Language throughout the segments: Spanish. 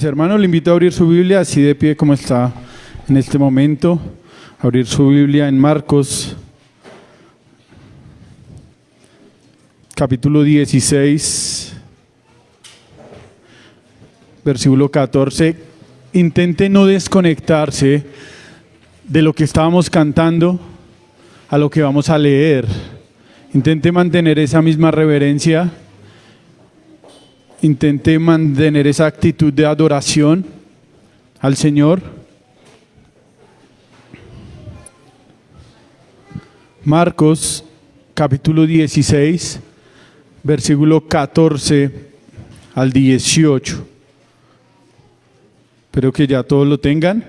Mis hermanos, le invito a abrir su Biblia así de pie como está en este momento. Abrir su Biblia en Marcos, capítulo 16, versículo 14. Intente no desconectarse de lo que estábamos cantando a lo que vamos a leer. Intente mantener esa misma reverencia. Intente mantener esa actitud de adoración al Señor. Marcos, capítulo 16, versículo 14 al 18. Espero que ya todos lo tengan.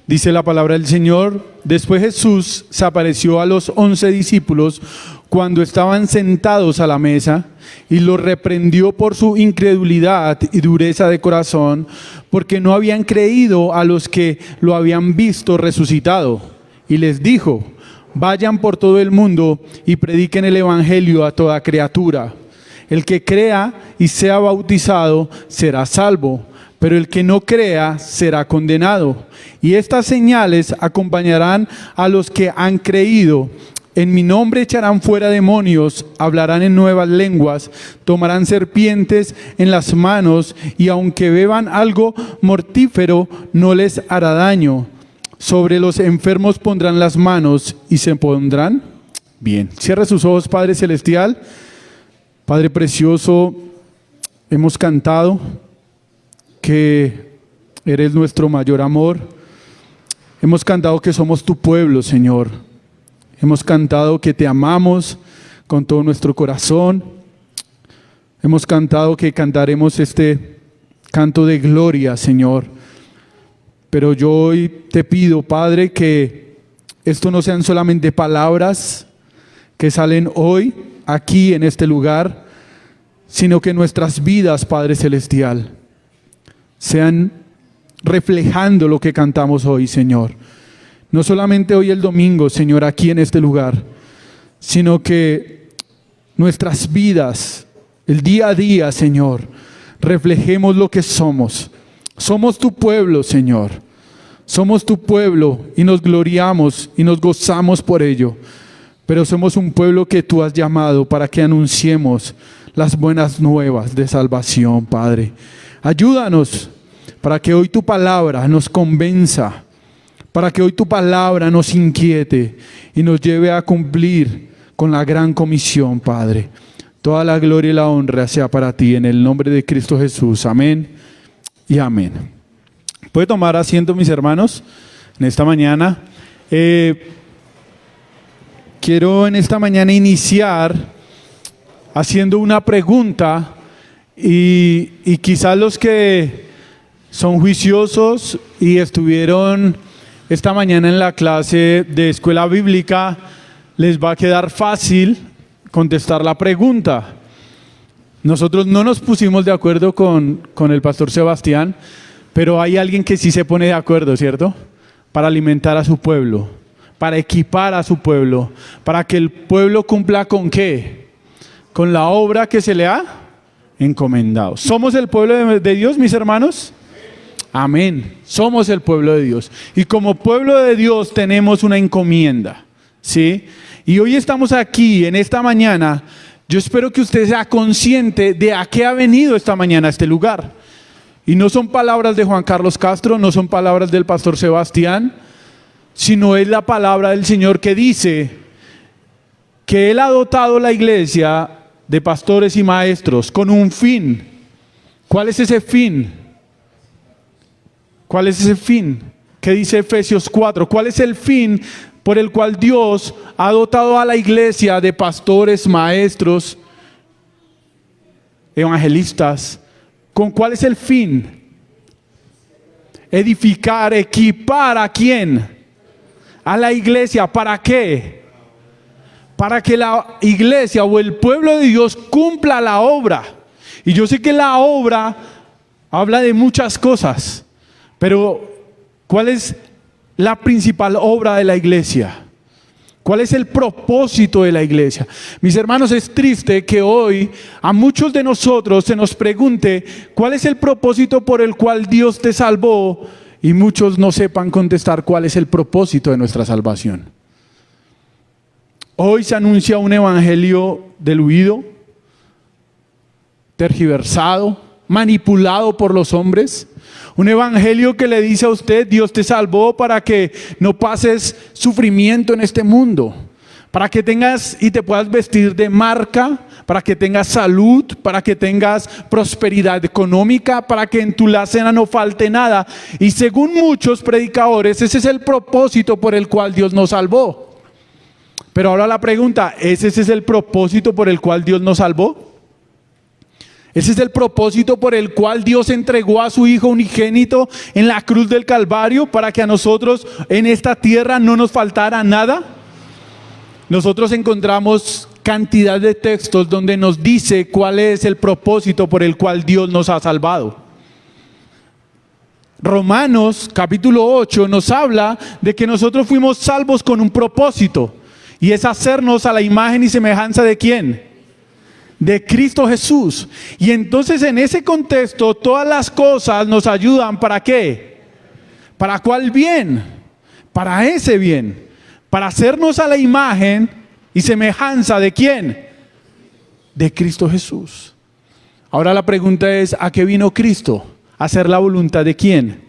Dice la palabra del Señor: Después Jesús se apareció a los 11 discípulos cuando estaban sentados a la mesa, y los reprendió por su incredulidad y dureza de corazón, porque no habían creído a los que lo habían visto resucitado. Y les dijo: Vayan por todo el mundo y prediquen el evangelio a toda criatura. El que crea y sea bautizado será salvo, pero el que no crea será condenado. Y estas señales acompañarán a los que han creído. En mi nombre echarán fuera demonios, hablarán en nuevas lenguas, tomarán serpientes en las manos, y aunque beban algo mortífero, no les hará daño. Sobre los enfermos pondrán las manos y se pondrán bien. Cierra sus ojos, Padre Celestial. Padre precioso, hemos cantado que eres nuestro mayor amor. Hemos cantado que somos tu pueblo, Señor. Hemos cantado que te amamos con todo nuestro corazón. Hemos cantado que cantaremos este canto de gloria, Señor. Pero yo hoy te pido, Padre, que esto no sean solamente palabras que salen hoy aquí en este lugar, sino que nuestras vidas, Padre Celestial, sean reflejando lo que cantamos hoy, Señor. No solamente hoy el domingo, Señor, aquí en este lugar, sino que nuestras vidas, el día a día, Señor, reflejemos lo que somos. Somos tu pueblo, Señor. Somos tu pueblo y nos gloriamos y nos gozamos por ello. Pero somos un pueblo que tú has llamado para que anunciemos las buenas nuevas de salvación, Padre. Ayúdanos para que hoy tu palabra nos convenza, para que hoy tu palabra nos inquiete y nos lleve a cumplir con la gran comisión, Padre. Toda la gloria y la honra sea para ti, en el nombre de Cristo Jesús. Amén y amén. ¿Puede tomar asiento, mis hermanos? En esta mañana quiero en esta mañana iniciar haciendo una pregunta, y quizás los que son juiciosos y estuvieron esta mañana en la clase de escuela bíblica, les va a quedar fácil contestar la pregunta. Nosotros no nos pusimos de acuerdo con el pastor Sebastián, pero hay alguien que sí se pone de acuerdo, ¿cierto? Para alimentar a su pueblo, para equipar a su pueblo, para que el pueblo cumpla ¿con qué? Con la obra que se le ha encomendado. ¿Somos el pueblo de Dios, mis hermanos? Amén. Somos el pueblo de Dios. Y como pueblo de Dios tenemos una encomienda, ¿sí? Y hoy estamos aquí en esta mañana. Yo espero que usted sea consciente de a qué ha venido esta mañana a este lugar. Y no son palabras de Juan Carlos Castro, no son palabras del pastor Sebastián, sino es la palabra del Señor que dice que Él ha dotado la iglesia de pastores y maestros con un fin. ¿Cuál es ese fin? ¿Cuál es ese fin? ¿Qué dice Efesios 4? ¿Cuál es el fin por el cual Dios ha dotado a la iglesia de pastores, maestros, evangelistas? ¿Cuál es el fin? Edificar, equipar ¿a quién? A la iglesia. ¿Para qué? Para que la iglesia o el pueblo de Dios cumpla la obra. Y yo sé que la obra habla de muchas cosas, pero ¿cuál es la principal obra de la iglesia? ¿Cuál es el propósito de la iglesia? Mis hermanos, es triste que hoy a muchos de nosotros se nos pregunte cuál es el propósito por el cual Dios te salvó y muchos no sepan contestar cuál es el propósito de nuestra salvación. Hoy se anuncia un evangelio diluido, tergiversado, manipulado por los hombres. Un evangelio que le dice a usted: Dios te salvó para que no pases sufrimiento en este mundo, para que tengas y te puedas vestir de marca, para que tengas salud, para que tengas prosperidad económica, para que en tu alacena no falte nada. Y según muchos predicadores, ese es el propósito por el cual Dios nos salvó. Pero ahora la pregunta, ¿ese es el propósito por el cual Dios nos salvó? Ese es el propósito por el cual Dios entregó a su Hijo unigénito en la cruz del Calvario, para que a nosotros en esta tierra no nos faltara nada. Nosotros encontramos cantidad de textos donde nos dice cuál es el propósito por el cual Dios nos ha salvado. Romanos capítulo 8 nos habla de que nosotros fuimos salvos con un propósito, y es hacernos a la imagen y semejanza ¿de quién? De Cristo Jesús. Y entonces en ese contexto todas las cosas nos ayudan ¿para qué? ¿Para cuál bien? Para ese bien, para hacernos a la imagen y semejanza ¿de quién? De Cristo Jesús. Ahora la pregunta es: ¿a qué vino Cristo? ¿A hacer la voluntad de quién?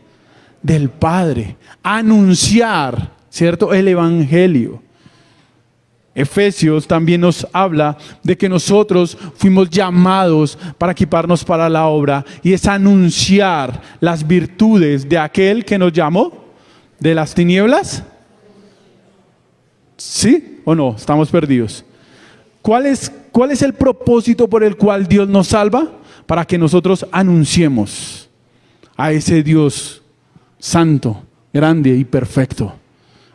Del Padre, a anunciar, ¿cierto?, el evangelio. Efesios también nos habla de que nosotros fuimos llamados para equiparnos para la obra, y es anunciar las virtudes de aquel que nos llamó de las tinieblas. ¿Sí o no? Estamos perdidos. ¿Cuál es el propósito por el cual Dios nos salva? Para que nosotros anunciemos a ese Dios santo, grande y perfecto.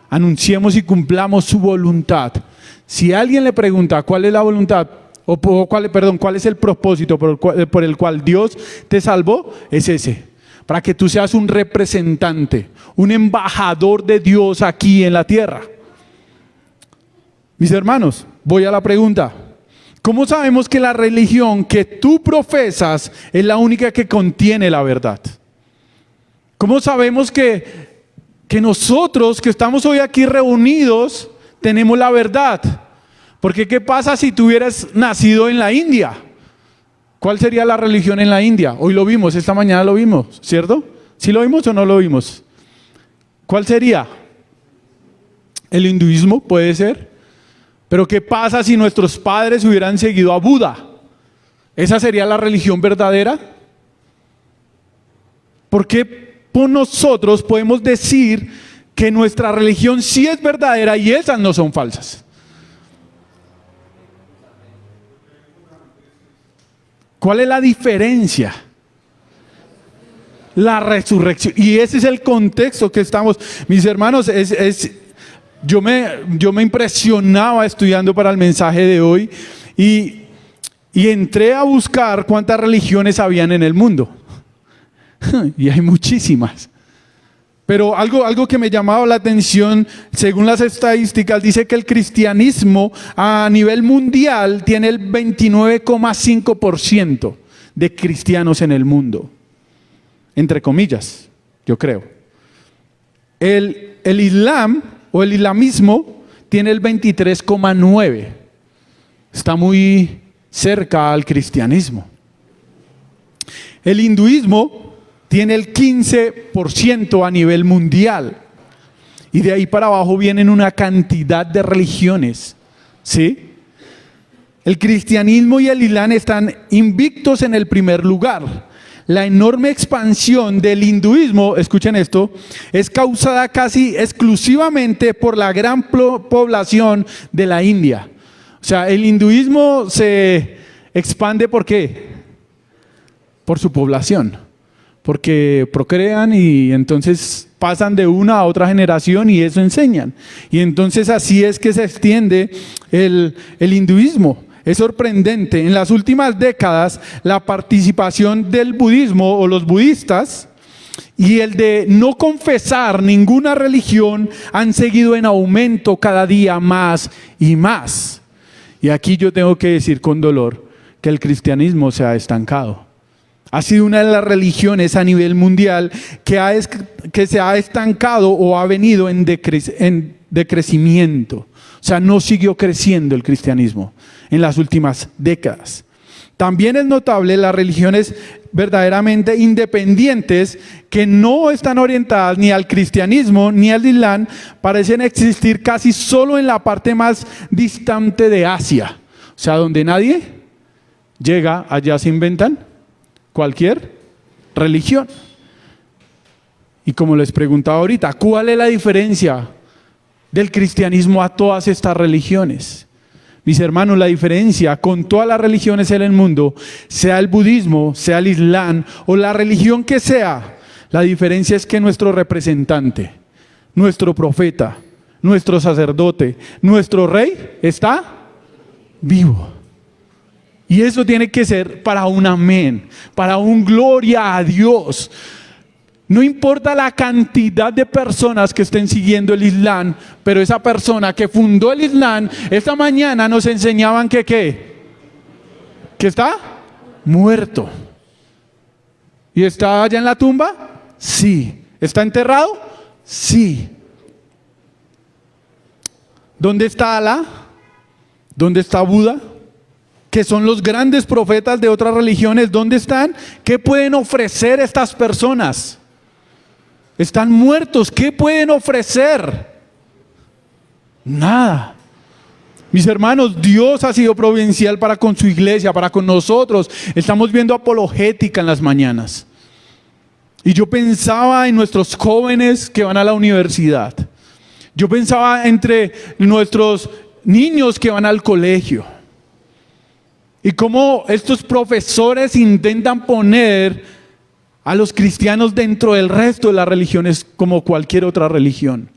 Anunciemos y cumplamos su voluntad. Si alguien le pregunta cuál es la voluntad, cuál es el propósito por el cual Dios te salvó, es ese: para que tú seas un representante, un embajador de Dios aquí en la tierra. Mis hermanos, voy a la pregunta: ¿cómo sabemos que la religión que tú profesas es la única que contiene la verdad? ¿Cómo sabemos que nosotros que estamos hoy aquí reunidos tenemos la verdad? Porque ¿qué pasa si tú hubieras nacido en la India? ¿Cuál sería la religión en la India? Hoy lo vimos, esta mañana lo vimos, ¿cierto? ¿Sí lo vimos o no lo vimos? ¿Cuál sería? ¿El hinduismo? Puede ser. Pero ¿qué pasa si nuestros padres hubieran seguido a Buda? ¿Esa sería la religión verdadera? ¿Por qué nosotros podemos decir que nuestra religión sí es verdadera y esas no son falsas? ¿Cuál es la diferencia? La resurrección. Y ese es el contexto que estamos. Mis hermanos, yo me impresionaba estudiando para el mensaje de hoy y entré a buscar cuántas religiones habían en el mundo. Y hay muchísimas. Pero algo que me llamaba la atención, según las estadísticas, dice que el cristianismo a nivel mundial tiene el 29,5% de cristianos en el mundo. Entre comillas, yo creo. El Islam o el islamismo tiene el 23,9%. Está muy cerca al cristianismo. El hinduismo tiene el 15% a nivel mundial. Y de ahí para abajo vienen una cantidad de religiones, ¿sí? El cristianismo y el islam están invictos en el primer lugar. La enorme expansión del hinduismo, escuchen esto, es causada casi exclusivamente por la gran población de la India. O sea, el hinduismo se expande ¿por qué? Por su población. Porque procrean y entonces pasan de una a otra generación y eso enseñan. Y entonces así es que se extiende el hinduismo. Es sorprendente. En las últimas décadas, la participación del budismo o los budistas y el de no confesar ninguna religión han seguido en aumento cada día más y más. Y aquí yo tengo que decir con dolor que el cristianismo se ha estancado. Ha sido una de las religiones a nivel mundial que se ha estancado o ha venido en decrecimiento. O sea, no siguió creciendo el cristianismo en las últimas décadas. También es notable las religiones verdaderamente independientes que no están orientadas ni al cristianismo ni al islam, parecen existir casi solo en la parte más distante de Asia. O sea, donde nadie llega, allá se inventan cualquier religión. Y como les preguntaba ahorita, ¿cuál es la diferencia del cristianismo a todas estas religiones? Mis hermanos, la diferencia con todas las religiones en el mundo, sea el budismo, sea el islam o la religión que sea, la diferencia es que nuestro representante, nuestro profeta, nuestro sacerdote, nuestro rey está vivo. Y eso tiene que ser para un amén, para un gloria a Dios. No importa la cantidad de personas que estén siguiendo el Islam, pero esa persona que fundó el Islam, esta mañana nos enseñaban que ¿qué? ¿Que está? Muerto. ¿Y está allá en la tumba? Sí. ¿Está enterrado? Sí. ¿Dónde está Alá? ¿Dónde está Buda? Que son los grandes profetas de otras religiones. ¿Dónde están? ¿Qué pueden ofrecer estas personas? Están muertos. ¿Qué pueden ofrecer? Nada. Mis hermanos, Dios ha sido providencial para con su iglesia, para con nosotros. Estamos viendo apologética en las mañanas. Y yo pensaba en nuestros jóvenes que van a la universidad. Yo pensaba entre nuestros niños que van al colegio. Y cómo estos profesores intentan poner a los cristianos dentro del resto de las religiones como cualquier otra religión.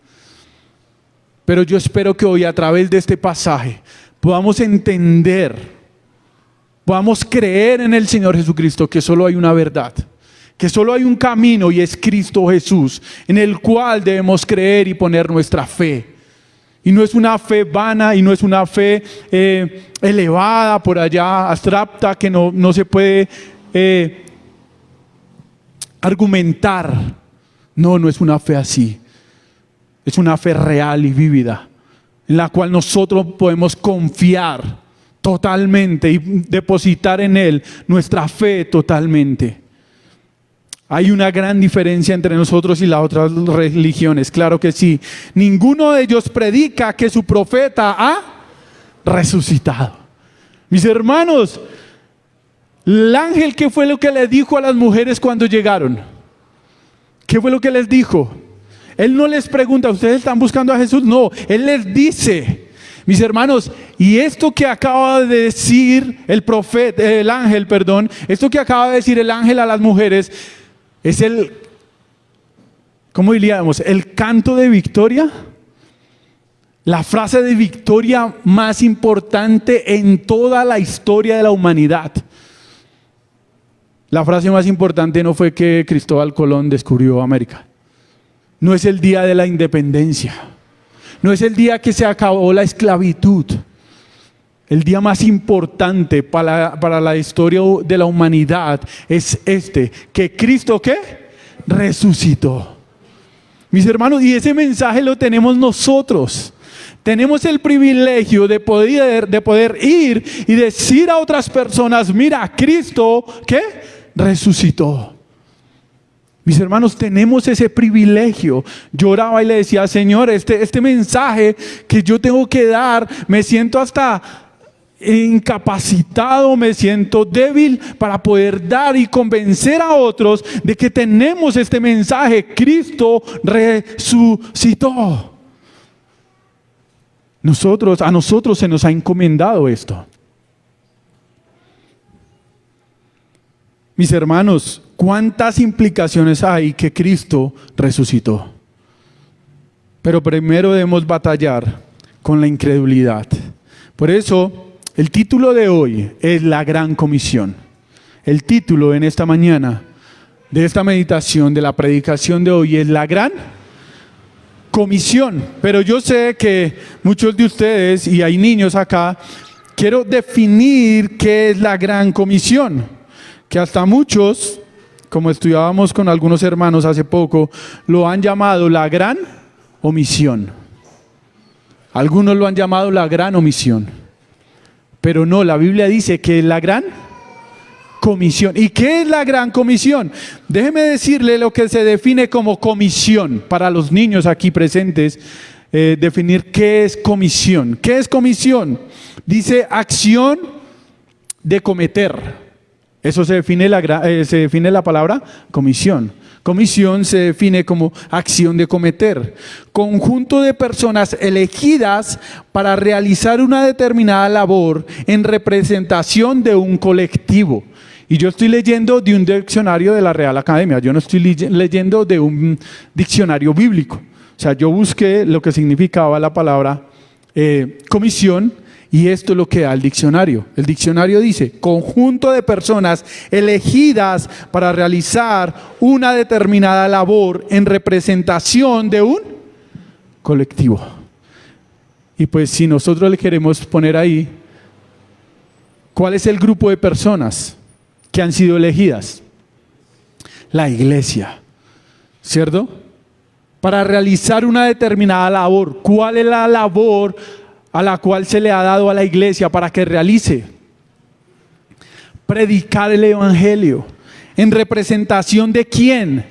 Pero yo espero que hoy a través de este pasaje podamos entender, podamos creer en el Señor Jesucristo, que solo hay una verdad, que solo hay un camino y es Cristo Jesús, en el cual debemos creer y poner nuestra fe. Y no es una fe vana y no es una fe elevada por allá, abstracta, que no se puede argumentar. No es una fe así. Es una fe real y vívida, en la cual nosotros podemos confiar totalmente y depositar en Él nuestra fe totalmente. Hay una gran diferencia entre nosotros y las otras religiones, claro que sí. Ninguno de ellos predica que su profeta ha resucitado. Mis hermanos, el ángel, ¿qué fue lo que le dijo a las mujeres cuando llegaron? ¿Qué fue lo que les dijo? Él no les pregunta, ¿ustedes están buscando a Jesús? No, Él les dice, mis hermanos, y esto que acaba de decir el ángel, esto que acaba de decir el ángel a las mujeres, es ¿cómo diríamos? El canto de victoria. La frase de victoria más importante en toda la historia de la humanidad. La frase más importante no fue que Cristóbal Colón descubrió América. No es el día de la independencia. No es el día que se acabó la esclavitud. El día más importante para la historia de la humanidad es que Cristo, ¿qué? Resucitó. Mis hermanos, y ese mensaje lo tenemos nosotros. Tenemos el privilegio de poder ir y decir a otras personas, mira, Cristo, ¿qué? Resucitó. Mis hermanos, tenemos ese privilegio. Yo oraba y le decía, Señor, este mensaje que yo tengo que dar, me siento hasta incapacitado, me siento débil para poder dar y convencer a otros de que tenemos este mensaje. Cristo resucitó. A nosotros se nos ha encomendado esto. Mis hermanos, ¿cuántas implicaciones hay que Cristo resucitó? Pero primero debemos batallar con la incredulidad. Por eso, el título de hoy es la Gran Comisión. El título en esta mañana de esta meditación, de la predicación de hoy, es la gran comisión. Pero yo sé que muchos de ustedes, y hay niños acá, quiero definir qué es la gran comisión, que hasta muchos, como estudiábamos con algunos hermanos hace poco, lo han llamado la gran omisión. Algunos lo han llamado la gran omisión, pero no, la Biblia dice que es la gran comisión. ¿Y qué es la gran comisión? Déjeme decirle lo que se define como comisión para los niños aquí presentes. Definir qué es comisión. ¿Qué es comisión? Dice acción de cometer. Eso se define la palabra comisión. Comisión se define como acción de cometer. Conjunto de personas elegidas para realizar una determinada labor en representación de un colectivo. Y yo estoy leyendo de un diccionario de la Real Academia. Yo no estoy leyendo de un diccionario bíblico. O sea, yo busqué lo que significaba la palabra comisión. Y esto es lo que da el diccionario. El diccionario dice, conjunto de personas elegidas para realizar una determinada labor en representación de un colectivo. Y pues si nosotros le queremos poner ahí, ¿cuál es el grupo de personas que han sido elegidas? La iglesia, ¿cierto? Para realizar una determinada labor. ¿Cuál es la labor a la cual se le ha dado a la iglesia para que realice? Predicar el evangelio. ¿En representación de quién?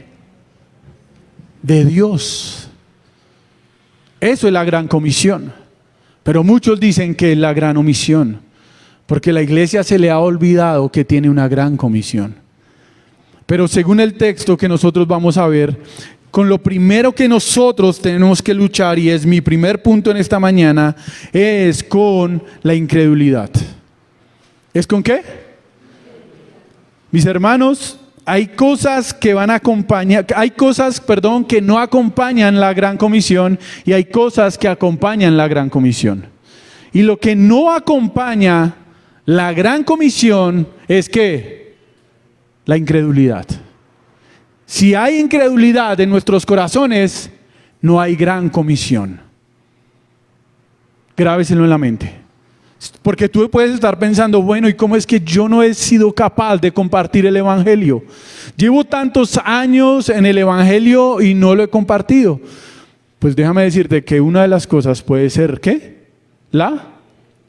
De Dios. Eso es la gran comisión. Pero muchos dicen que es la gran omisión, porque la iglesia se le ha olvidado que tiene una gran comisión. Pero según el texto que nosotros vamos a ver, con lo primero que nosotros tenemos que luchar, y es mi primer punto en esta mañana, es con la incredulidad. ¿Es con qué? Mis hermanos, hay cosas que no acompañan la gran comisión, y hay cosas que acompañan la gran comisión. Y lo que no acompaña la gran comisión es ¿qué? La incredulidad. Si hay incredulidad en nuestros corazones, no hay gran comisión. Grábeselo en la mente. Porque tú puedes estar pensando, bueno, ¿y cómo es que yo no he sido capaz de compartir el evangelio? Llevo tantos años en el evangelio y no lo he compartido. Pues déjame decirte que una de las cosas puede ser, ¿qué? La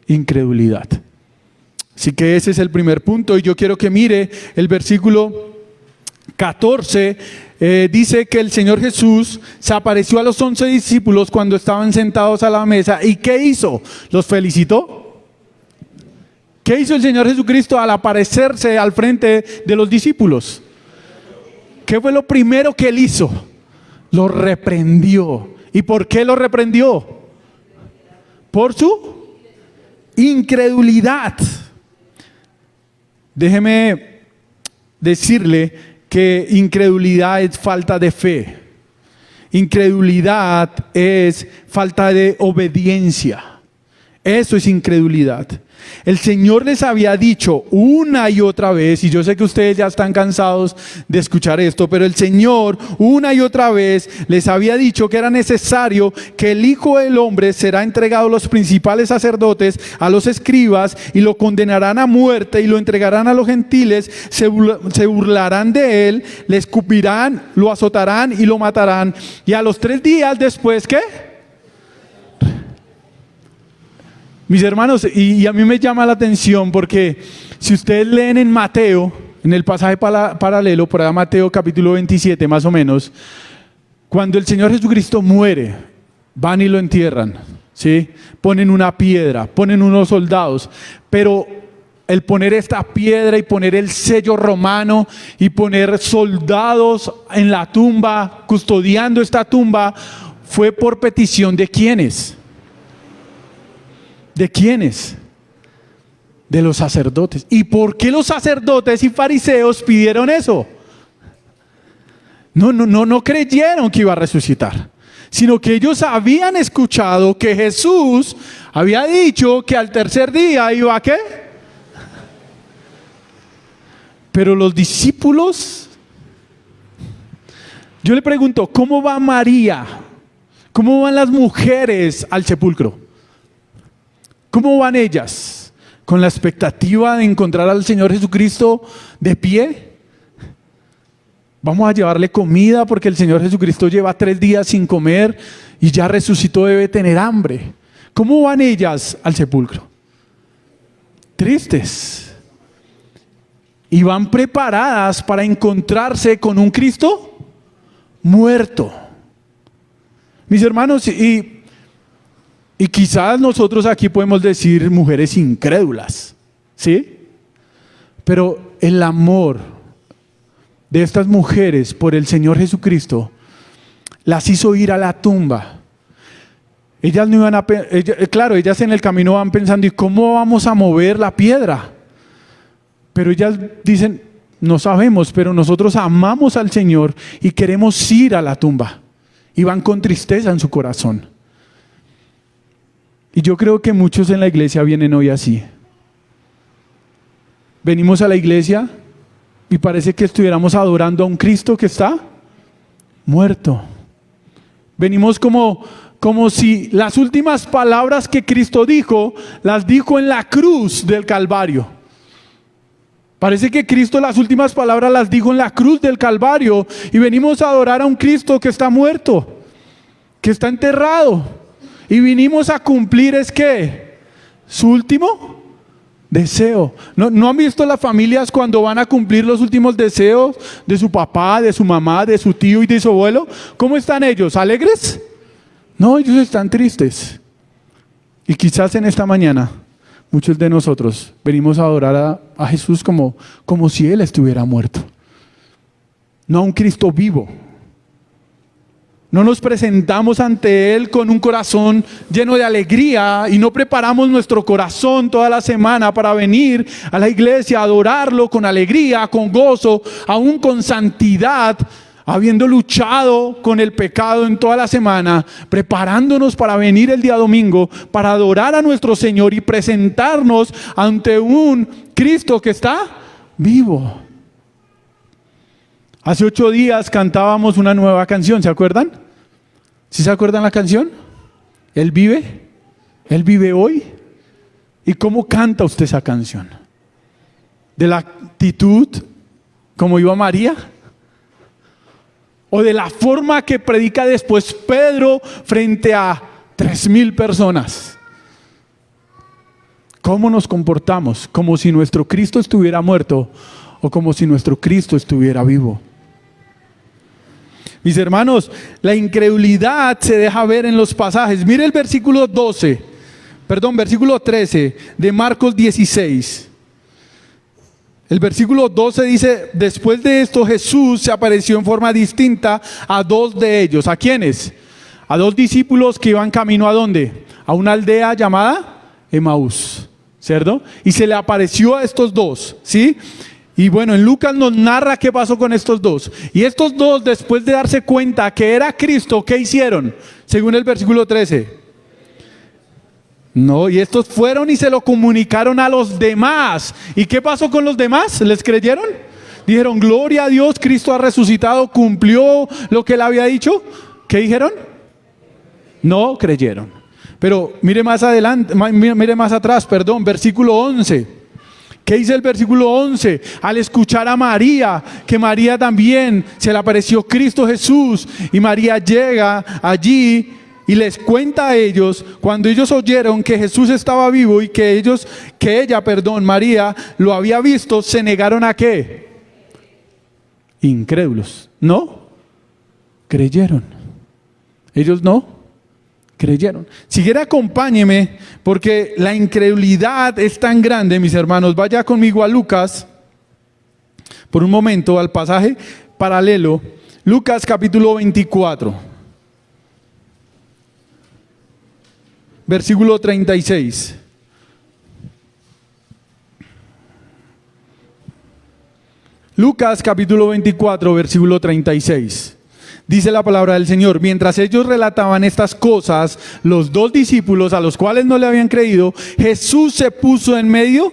incredulidad. Así que ese es el primer punto, y yo quiero que mire el versículo 14, dice que el Señor Jesús se apareció a los 11 discípulos cuando estaban sentados a la mesa. ¿Y qué hizo? ¿Los felicitó? ¿Qué hizo el Señor Jesucristo al aparecerse al frente de los discípulos? ¿Qué fue lo primero que él hizo? Los reprendió. ¿Y por qué los reprendió? Por su incredulidad. Déjeme decirle que incredulidad es falta de fe. Incredulidad es falta de obediencia. Eso es incredulidad. El Señor les había dicho una y otra vez, y yo sé que ustedes ya están cansados de escuchar esto, pero el Señor una y otra vez les había dicho que era necesario que el Hijo del Hombre será entregado a los principales sacerdotes, a los escribas, y lo condenarán a muerte y lo entregarán a los gentiles, se burlarán de él, le escupirán, lo azotarán y lo matarán, y a los 3 días después, ¿qué? Mis hermanos, y a mí me llama la atención porque si ustedes leen en Mateo, en el pasaje paralelo, por allá Mateo capítulo 27 más o menos, cuando el Señor Jesucristo muere, van y lo entierran, ¿sí? Ponen una piedra, ponen unos soldados, pero el poner esta piedra y poner el sello romano y poner soldados en la tumba, custodiando esta tumba, fue por petición de ¿quiénes? ¿De quiénes? De los sacerdotes. ¿Y por qué los sacerdotes y fariseos pidieron eso? No creyeron que iba a resucitar, sino que ellos habían escuchado que Jesús había dicho que al 3er día iba a ¿qué? Pero los discípulos Yo le pregunto, ¿cómo va María? ¿Cómo van las mujeres al sepulcro? ¿Cómo van ellas? ¿Con la expectativa de encontrar al Señor Jesucristo de pie? Vamos a llevarle comida porque el Señor Jesucristo lleva 3 días sin comer y ya resucitó, debe tener hambre. ¿Cómo van ellas al sepulcro? Tristes. Y van preparadas para encontrarse con un Cristo muerto. Mis hermanos, y quizás nosotros aquí podemos decir mujeres incrédulas, ¿sí? Pero el amor de estas mujeres por el Señor Jesucristo las hizo ir a la tumba. Ellas no iban claro, ellas en el camino van pensando, ¿y cómo vamos a mover la piedra? Pero ellas dicen, no sabemos, pero nosotros amamos al Señor y queremos ir a la tumba. Y van con tristeza en su corazón. Y yo creo que muchos en la iglesia vienen hoy así. Venimos a la iglesia y parece que estuviéramos adorando a un Cristo que está muerto. Venimos como si las últimas palabras que Cristo dijo, las dijo en la cruz del Calvario. Parece que Cristo las últimas palabras las dijo en la cruz del Calvario y venimos a adorar a un Cristo que está muerto, que está enterrado. Y vinimos a cumplir, ¿es qué? Su último deseo. ¿No han visto las familias cuando van a cumplir los últimos deseos de su papá, de su mamá, de su tío y de su abuelo? ¿Cómo están ellos? ¿Alegres? No, ellos están tristes. Y quizás en esta mañana muchos de nosotros venimos a adorar a Jesús como si Él estuviera muerto. No a un Cristo vivo. No nos presentamos ante Él con un corazón lleno de alegría y no preparamos nuestro corazón toda la semana para venir a la iglesia a adorarlo con alegría, con gozo, aún con santidad, habiendo luchado con el pecado en toda la semana, preparándonos para venir el día domingo, para adorar a nuestro Señor y presentarnos ante un Cristo que está vivo. Hace 8 días cantábamos una nueva canción, ¿se acuerdan? ¿Sí se acuerdan la canción? Él vive hoy. ¿Y cómo canta usted esa canción? ¿De la actitud como iba María? ¿O de la forma que predica después Pedro frente a 3,000 personas? ¿Cómo nos comportamos? ¿Como si nuestro Cristo estuviera muerto o como si nuestro Cristo estuviera vivo? Mis hermanos, la incredulidad se deja ver en los pasajes. Mire el versículo 13 de Marcos 16. El versículo 12 dice, después de esto Jesús se apareció en forma distinta a 2 de ellos. ¿A quiénes? A 2 discípulos que iban camino ¿a dónde? A una aldea llamada Emaús, ¿cierto? Y se le apareció a estos 2, ¿sí? Y bueno, en Lucas nos narra qué pasó con estos 2. Y estos 2, después de darse cuenta que era Cristo, ¿qué hicieron? Según el versículo 13. No, y estos fueron y se lo comunicaron a los demás. ¿Y qué pasó con los demás? ¿Les creyeron? Dijeron, gloria a Dios, Cristo ha resucitado, cumplió lo que él había dicho. ¿Qué dijeron? No creyeron. Pero mire más adelante, mire más atrás, versículo 11. ¿Qué dice el versículo 11? Al escuchar a María, que María también se le apareció Cristo Jesús, y María llega allí y les cuenta a ellos, cuando ellos oyeron que Jesús estaba vivo y que ella, María, lo había visto, se negaron ¿a qué? Incrédulos. ¿No? Creyeron. Ellos no creyeron. Si quiere, acompáñeme, porque la incredulidad es tan grande, mis hermanos. Vaya conmigo a Lucas, por un momento, al pasaje paralelo. Lucas capítulo 24, versículo 36. Lucas capítulo 24, versículo 36. Dice la palabra del Señor, mientras ellos relataban estas cosas, los 2 discípulos a los cuales no le habían creído, Jesús se puso en medio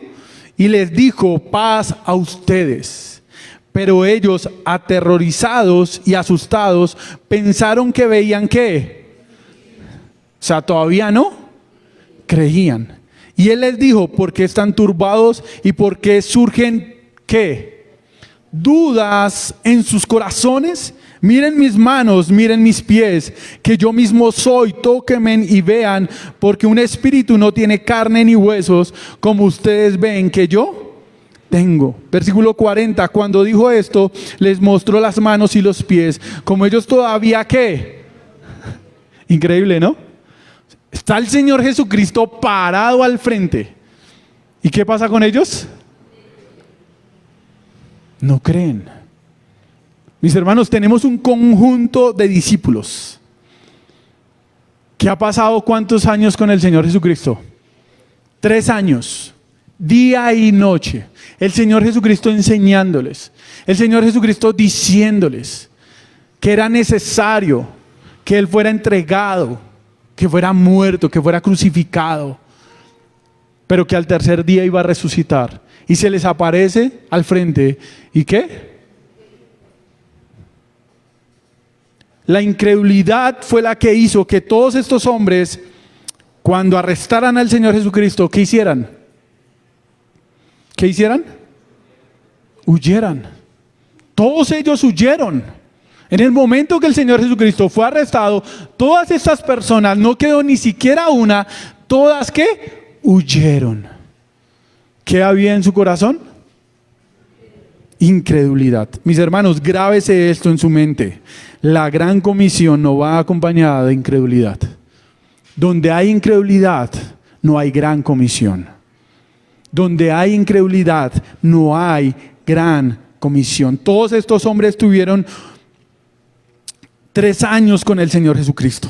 y les dijo, paz a ustedes. Pero ellos, aterrorizados y asustados, pensaron que veían ¿qué? O sea, todavía no creían. Y él les dijo: ¿por qué están turbados y por qué surgen ¿qué? Dudas en sus corazones. Miren mis manos, miren mis pies, que yo mismo soy. Tóquenme y vean, porque un espíritu no tiene carne ni huesos, como ustedes ven que yo tengo. Versículo 40, cuando dijo esto, les mostró las manos y los pies, como ellos todavía ¿qué? Increíble, ¿no? Está el Señor Jesucristo parado al frente. ¿Y qué pasa con ellos? No creen. Mis hermanos, tenemos un conjunto de discípulos. ¿Qué ha pasado cuántos años con el Señor Jesucristo? 3 años, día y noche. El Señor Jesucristo enseñándoles. El Señor Jesucristo diciéndoles que era necesario que Él fuera entregado, que fuera muerto, que fuera crucificado, pero que al tercer día iba a resucitar. Y se les aparece al frente. ¿Y qué? La incredulidad fue la que hizo que todos estos hombres, cuando arrestaran al Señor Jesucristo, ¿qué hicieran? ¿Qué hicieran? Huyeran. Todos ellos huyeron. En el momento que el Señor Jesucristo fue arrestado, todas estas personas, no quedó ni siquiera una, todas ¿qué? Huyeron. ¿Qué había en su corazón? Incredulidad. Mis hermanos, grábese esto en su mente. La gran comisión no va acompañada de incredulidad. Donde hay incredulidad, no hay gran comisión. Donde hay incredulidad, no hay gran comisión. Todos estos hombres tuvieron 3 años con el Señor Jesucristo.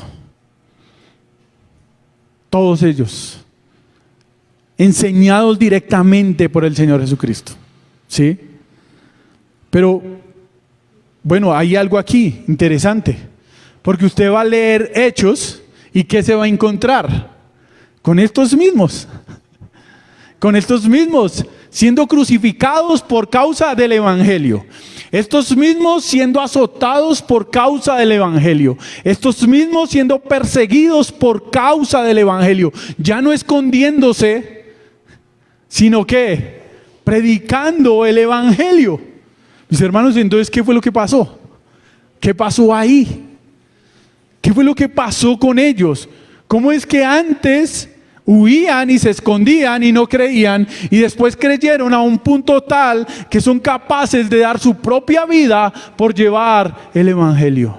Todos ellos. Enseñados directamente por el Señor Jesucristo. ¿Sí? Pero, bueno, hay algo aquí interesante. Porque usted va a leer Hechos y ¿qué se va a encontrar? Con estos mismos. Con estos mismos siendo crucificados por causa del Evangelio. Estos mismos siendo azotados por causa del Evangelio. Estos mismos siendo perseguidos por causa del Evangelio. Ya no escondiéndose, sino que predicando el Evangelio. Mis hermanos, entonces, ¿qué fue lo que pasó? ¿Qué pasó ahí? ¿Qué fue lo que pasó con ellos? ¿Cómo es que antes huían y se escondían y no creían, y después creyeron a un punto tal que son capaces de dar su propia vida por llevar el Evangelio?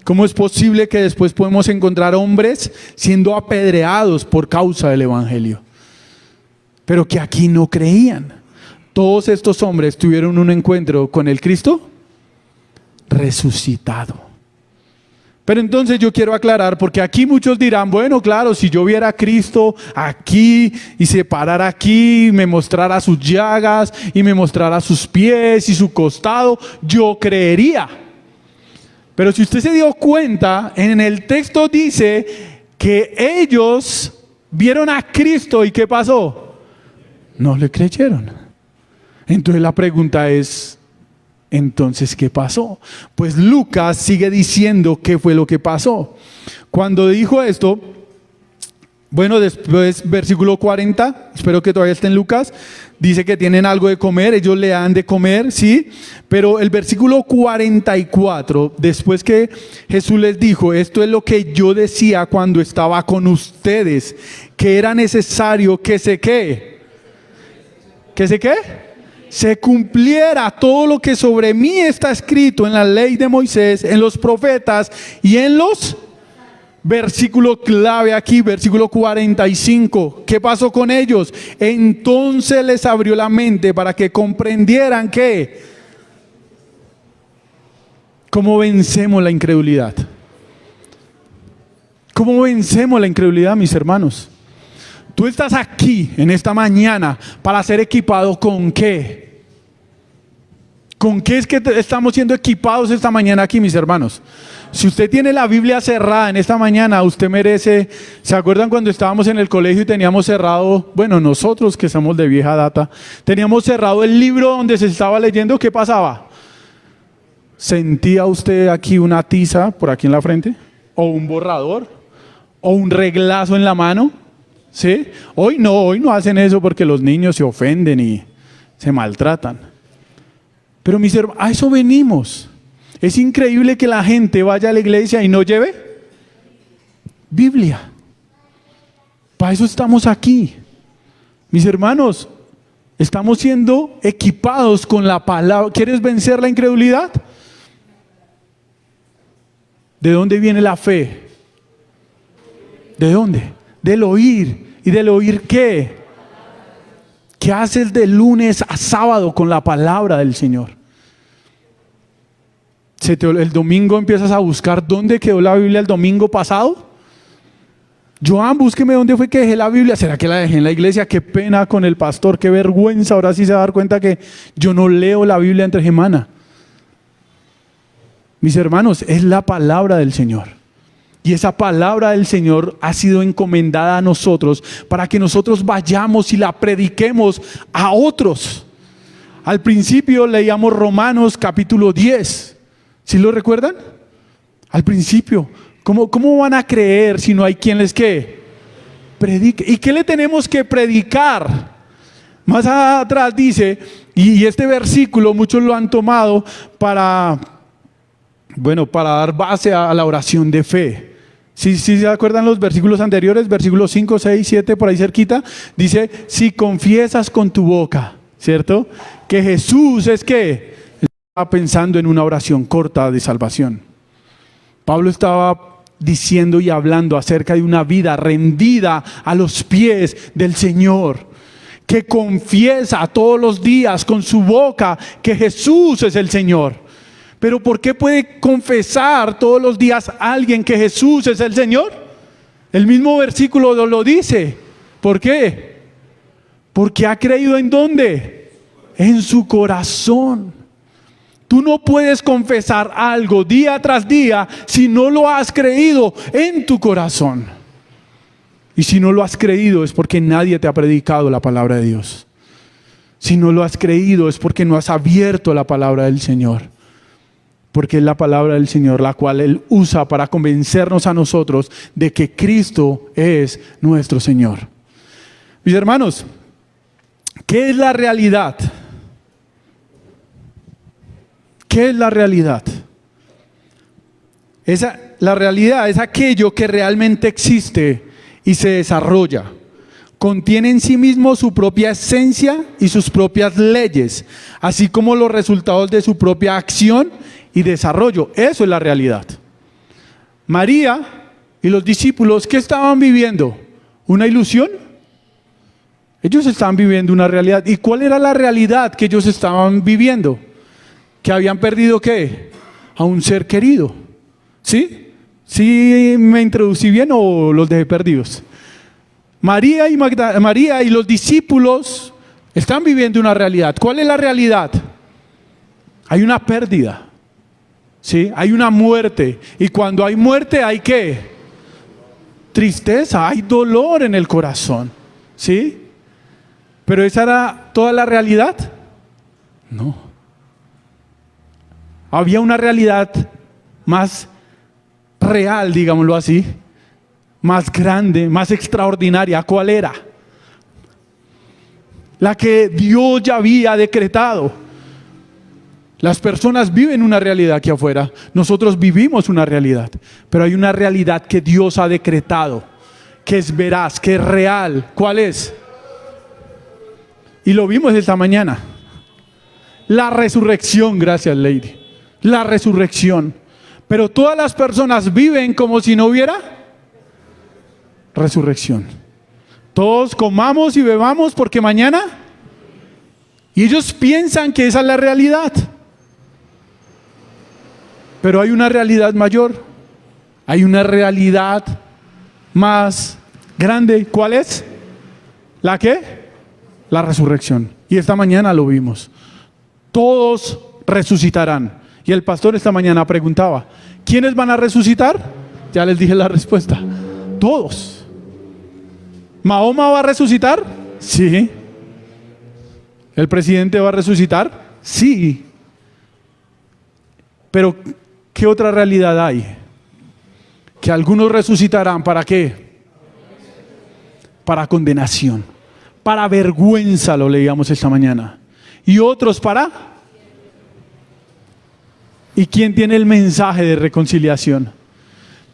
¿Cómo es posible que después podemos encontrar hombres siendo apedreados por causa del Evangelio? Pero que aquí no creían. Todos estos hombres tuvieron un encuentro con el Cristo resucitado. Pero entonces yo quiero aclarar, porque aquí muchos dirán: bueno, claro, si yo viera a Cristo aquí y se parara aquí, me mostrara sus llagas y me mostrara sus pies y su costado, yo creería. Pero si usted se dio cuenta, en el texto dice que ellos vieron a Cristo y ¿qué pasó? No le creyeron. Entonces la pregunta es: entonces, ¿qué pasó? Pues Lucas sigue diciendo qué fue lo que pasó. Cuando dijo esto, bueno, después versículo 40, espero que todavía esté en Lucas, dice que tienen algo de comer, ellos le dan de comer, ¿sí? Pero el versículo 44, después que Jesús les dijo: esto es lo que yo decía cuando estaba con ustedes, que era necesario que se ¿qué? ¿Que se qué? Se cumpliera todo lo que sobre mí está escrito en la ley de Moisés, en los profetas y en los... Versículo clave aquí, versículo 45. ¿Qué pasó con ellos? Entonces les abrió la mente para que comprendieran que... ¿Cómo vencemos la incredulidad? ¿Cómo vencemos la incredulidad, mis hermanos? Tú estás aquí en esta mañana para ser equipado ¿con qué? ¿Con qué es que estamos siendo equipados esta mañana aquí, mis hermanos? Si usted tiene la Biblia cerrada en esta mañana, usted merece. ¿Se acuerdan cuando estábamos en el colegio y teníamos cerrado, bueno, nosotros que somos de vieja data, teníamos cerrado el libro donde se estaba leyendo? ¿Qué pasaba? ¿Sentía usted aquí una tiza por aquí en la frente? ¿O un borrador? ¿O un reglazo en la mano? ¿Sí? Hoy no hacen eso porque los niños se ofenden y se maltratan. Pero mis hermanos, a eso venimos. Es increíble que la gente vaya a la iglesia y no lleve Biblia. Para eso estamos aquí. Mis hermanos, estamos siendo equipados con la palabra. ¿Quieres vencer la incredulidad? ¿De dónde viene la fe? ¿De dónde? Del oír. ¿Y del oír qué? ¿Qué haces de lunes a sábado con la palabra del Señor? El domingo empiezas a buscar dónde quedó la Biblia el domingo pasado. Joan, búsqueme dónde fue que dejé la Biblia. ¿Será que la dejé en la iglesia? Qué pena con el pastor, qué vergüenza. Ahora sí se va a dar cuenta que yo no leo la Biblia entre semana. Mis hermanos, es la palabra del Señor. Y esa palabra del Señor ha sido encomendada a nosotros para que nosotros vayamos y la prediquemos a otros. Al principio leíamos Romanos capítulo 10. ¿Sí lo recuerdan? Al principio. ¿Cómo van a creer si no hay quien les ¿qué? Predique? ¿Y qué le tenemos que predicar? Más atrás dice, y este versículo muchos lo han tomado para dar base a la oración de fe. ¿Sí se acuerdan los versículos anteriores? Versículos 5, 6, 7, por ahí cerquita. Dice, si confiesas con tu boca, ¿cierto? Que Jesús es ¿qué? Estaba pensando en una oración corta de salvación. Pablo estaba diciendo y hablando acerca de una vida rendida a los pies del Señor, que confiesa todos los días con su boca que Jesús es el Señor. Pero ¿por qué puede confesar todos los días alguien que Jesús es el Señor? El mismo versículo lo dice. ¿Por qué? Porque ha creído ¿en dónde? En su corazón. Tú no puedes confesar algo día tras día si no lo has creído en tu corazón. Y si no lo has creído es porque nadie te ha predicado la palabra de Dios. Si no lo has creído es porque no has abierto la palabra del Señor. Porque es la palabra del Señor la cual Él usa para convencernos a nosotros de que Cristo es nuestro Señor. Mis hermanos, ¿qué es la realidad? ¿Qué es la realidad? La realidad es aquello que realmente existe y se desarrolla. Contiene en sí mismo su propia esencia y sus propias leyes, así como los resultados de su propia acción y desarrollo. Eso es la realidad. María y los discípulos, ¿qué estaban viviendo? ¿Una ilusión? Ellos estaban viviendo una realidad. ¿Y cuál era la realidad que ellos estaban viviendo? Que habían perdido ¿qué? A un ser querido. ¿Sí? ¿Sí me introducí bien o los dejé perdidos? María y los discípulos están viviendo una realidad. ¿Cuál es la realidad? Hay una pérdida. ¿Sí? Hay una muerte. Y cuando hay muerte hay ¿qué? Tristeza, hay dolor en el corazón. ¿Sí? ¿Pero esa era toda la realidad? No. Había una realidad más real, digámoslo así, más grande, más extraordinaria. ¿Cuál era? La que Dios ya había decretado. Las personas viven una realidad aquí afuera. Nosotros vivimos una realidad. Pero hay una realidad que Dios ha decretado, que es veraz, que es real. ¿Cuál es? Y lo vimos esta mañana. La resurrección, gracias Lady. La resurrección. Pero todas las personas viven como si no hubiera resurrección. Todos comamos y bebamos porque mañana. Y ellos piensan que esa es la realidad. Pero hay una realidad mayor. Hay una realidad más grande. ¿Cuál es? ¿La qué? La resurrección. Y esta mañana lo vimos. Todos resucitarán. Y el pastor esta mañana preguntaba, ¿quiénes van a resucitar? Ya les dije la respuesta, todos. ¿Mahoma va a resucitar? Sí. ¿El presidente va a resucitar? Sí. Pero ¿qué otra realidad hay? Que algunos resucitarán, ¿para qué? Para condenación, para vergüenza, lo leíamos esta mañana. Y otros para... ¿Y quién tiene el mensaje de reconciliación?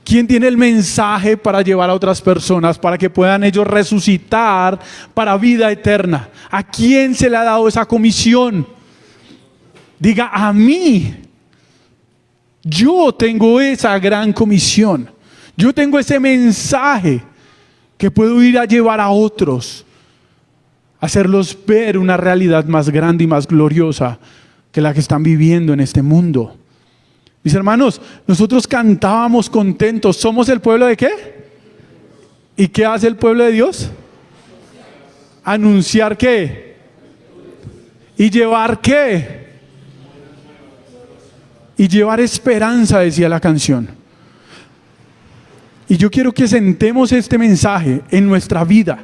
¿Quién tiene el mensaje para llevar a otras personas, para que puedan ellos resucitar para vida eterna? ¿A quién se le ha dado esa comisión? Diga, a mí. Yo tengo esa gran comisión. Yo tengo ese mensaje que puedo ir a llevar a otros, hacerlos ver una realidad más grande y más gloriosa que la que están viviendo en este mundo. Mis hermanos, nosotros cantábamos contentos. ¿Somos el pueblo de qué? ¿Y qué hace el pueblo de Dios? ¿Anunciar qué? ¿Y llevar qué? Y llevar esperanza, decía la canción. Y yo quiero que sentemos este mensaje en nuestra vida.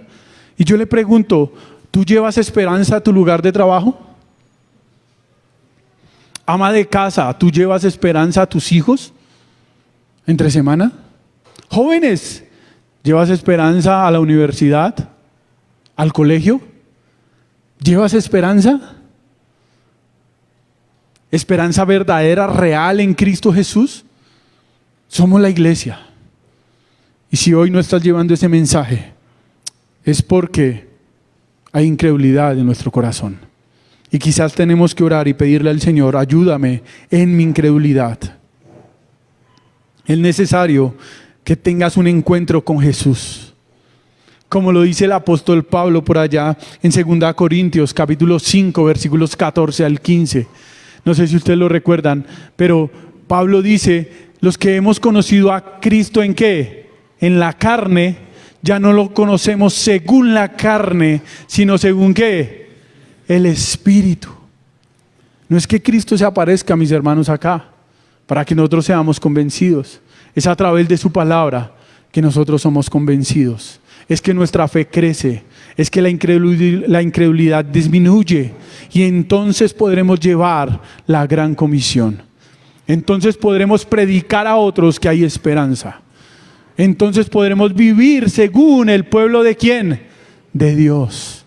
Y yo le pregunto, ¿tú llevas esperanza a tu lugar de trabajo? Ama de casa, ¿tú llevas esperanza a tus hijos entre semana? Jóvenes, ¿llevas esperanza a la universidad? ¿Al colegio? ¿Llevas esperanza? ¿Esperanza verdadera, real en Cristo Jesús? Somos la iglesia. Y si hoy no estás llevando ese mensaje, es porque hay incredulidad en nuestro corazón. Y quizás tenemos que orar y pedirle al Señor, ayúdame en mi incredulidad. Es necesario que tengas un encuentro con Jesús. Como lo dice el apóstol Pablo por allá en 2 Corintios capítulo 5 versículos 14 al 15. No sé si ustedes lo recuerdan, pero Pablo dice, los que hemos conocido a Cristo ¿en qué? En la carne, ya no lo conocemos según la carne, sino según ¿qué? El Espíritu. No es que Cristo se aparezca, mis hermanos, acá, para que nosotros seamos convencidos. Es a través de su palabra que nosotros somos convencidos. Es que nuestra fe crece, es que la incredulidad disminuye y entonces podremos llevar la gran comisión. Entonces podremos predicar a otros que hay esperanza. Entonces podremos vivir según el pueblo de ¿quién? De Dios.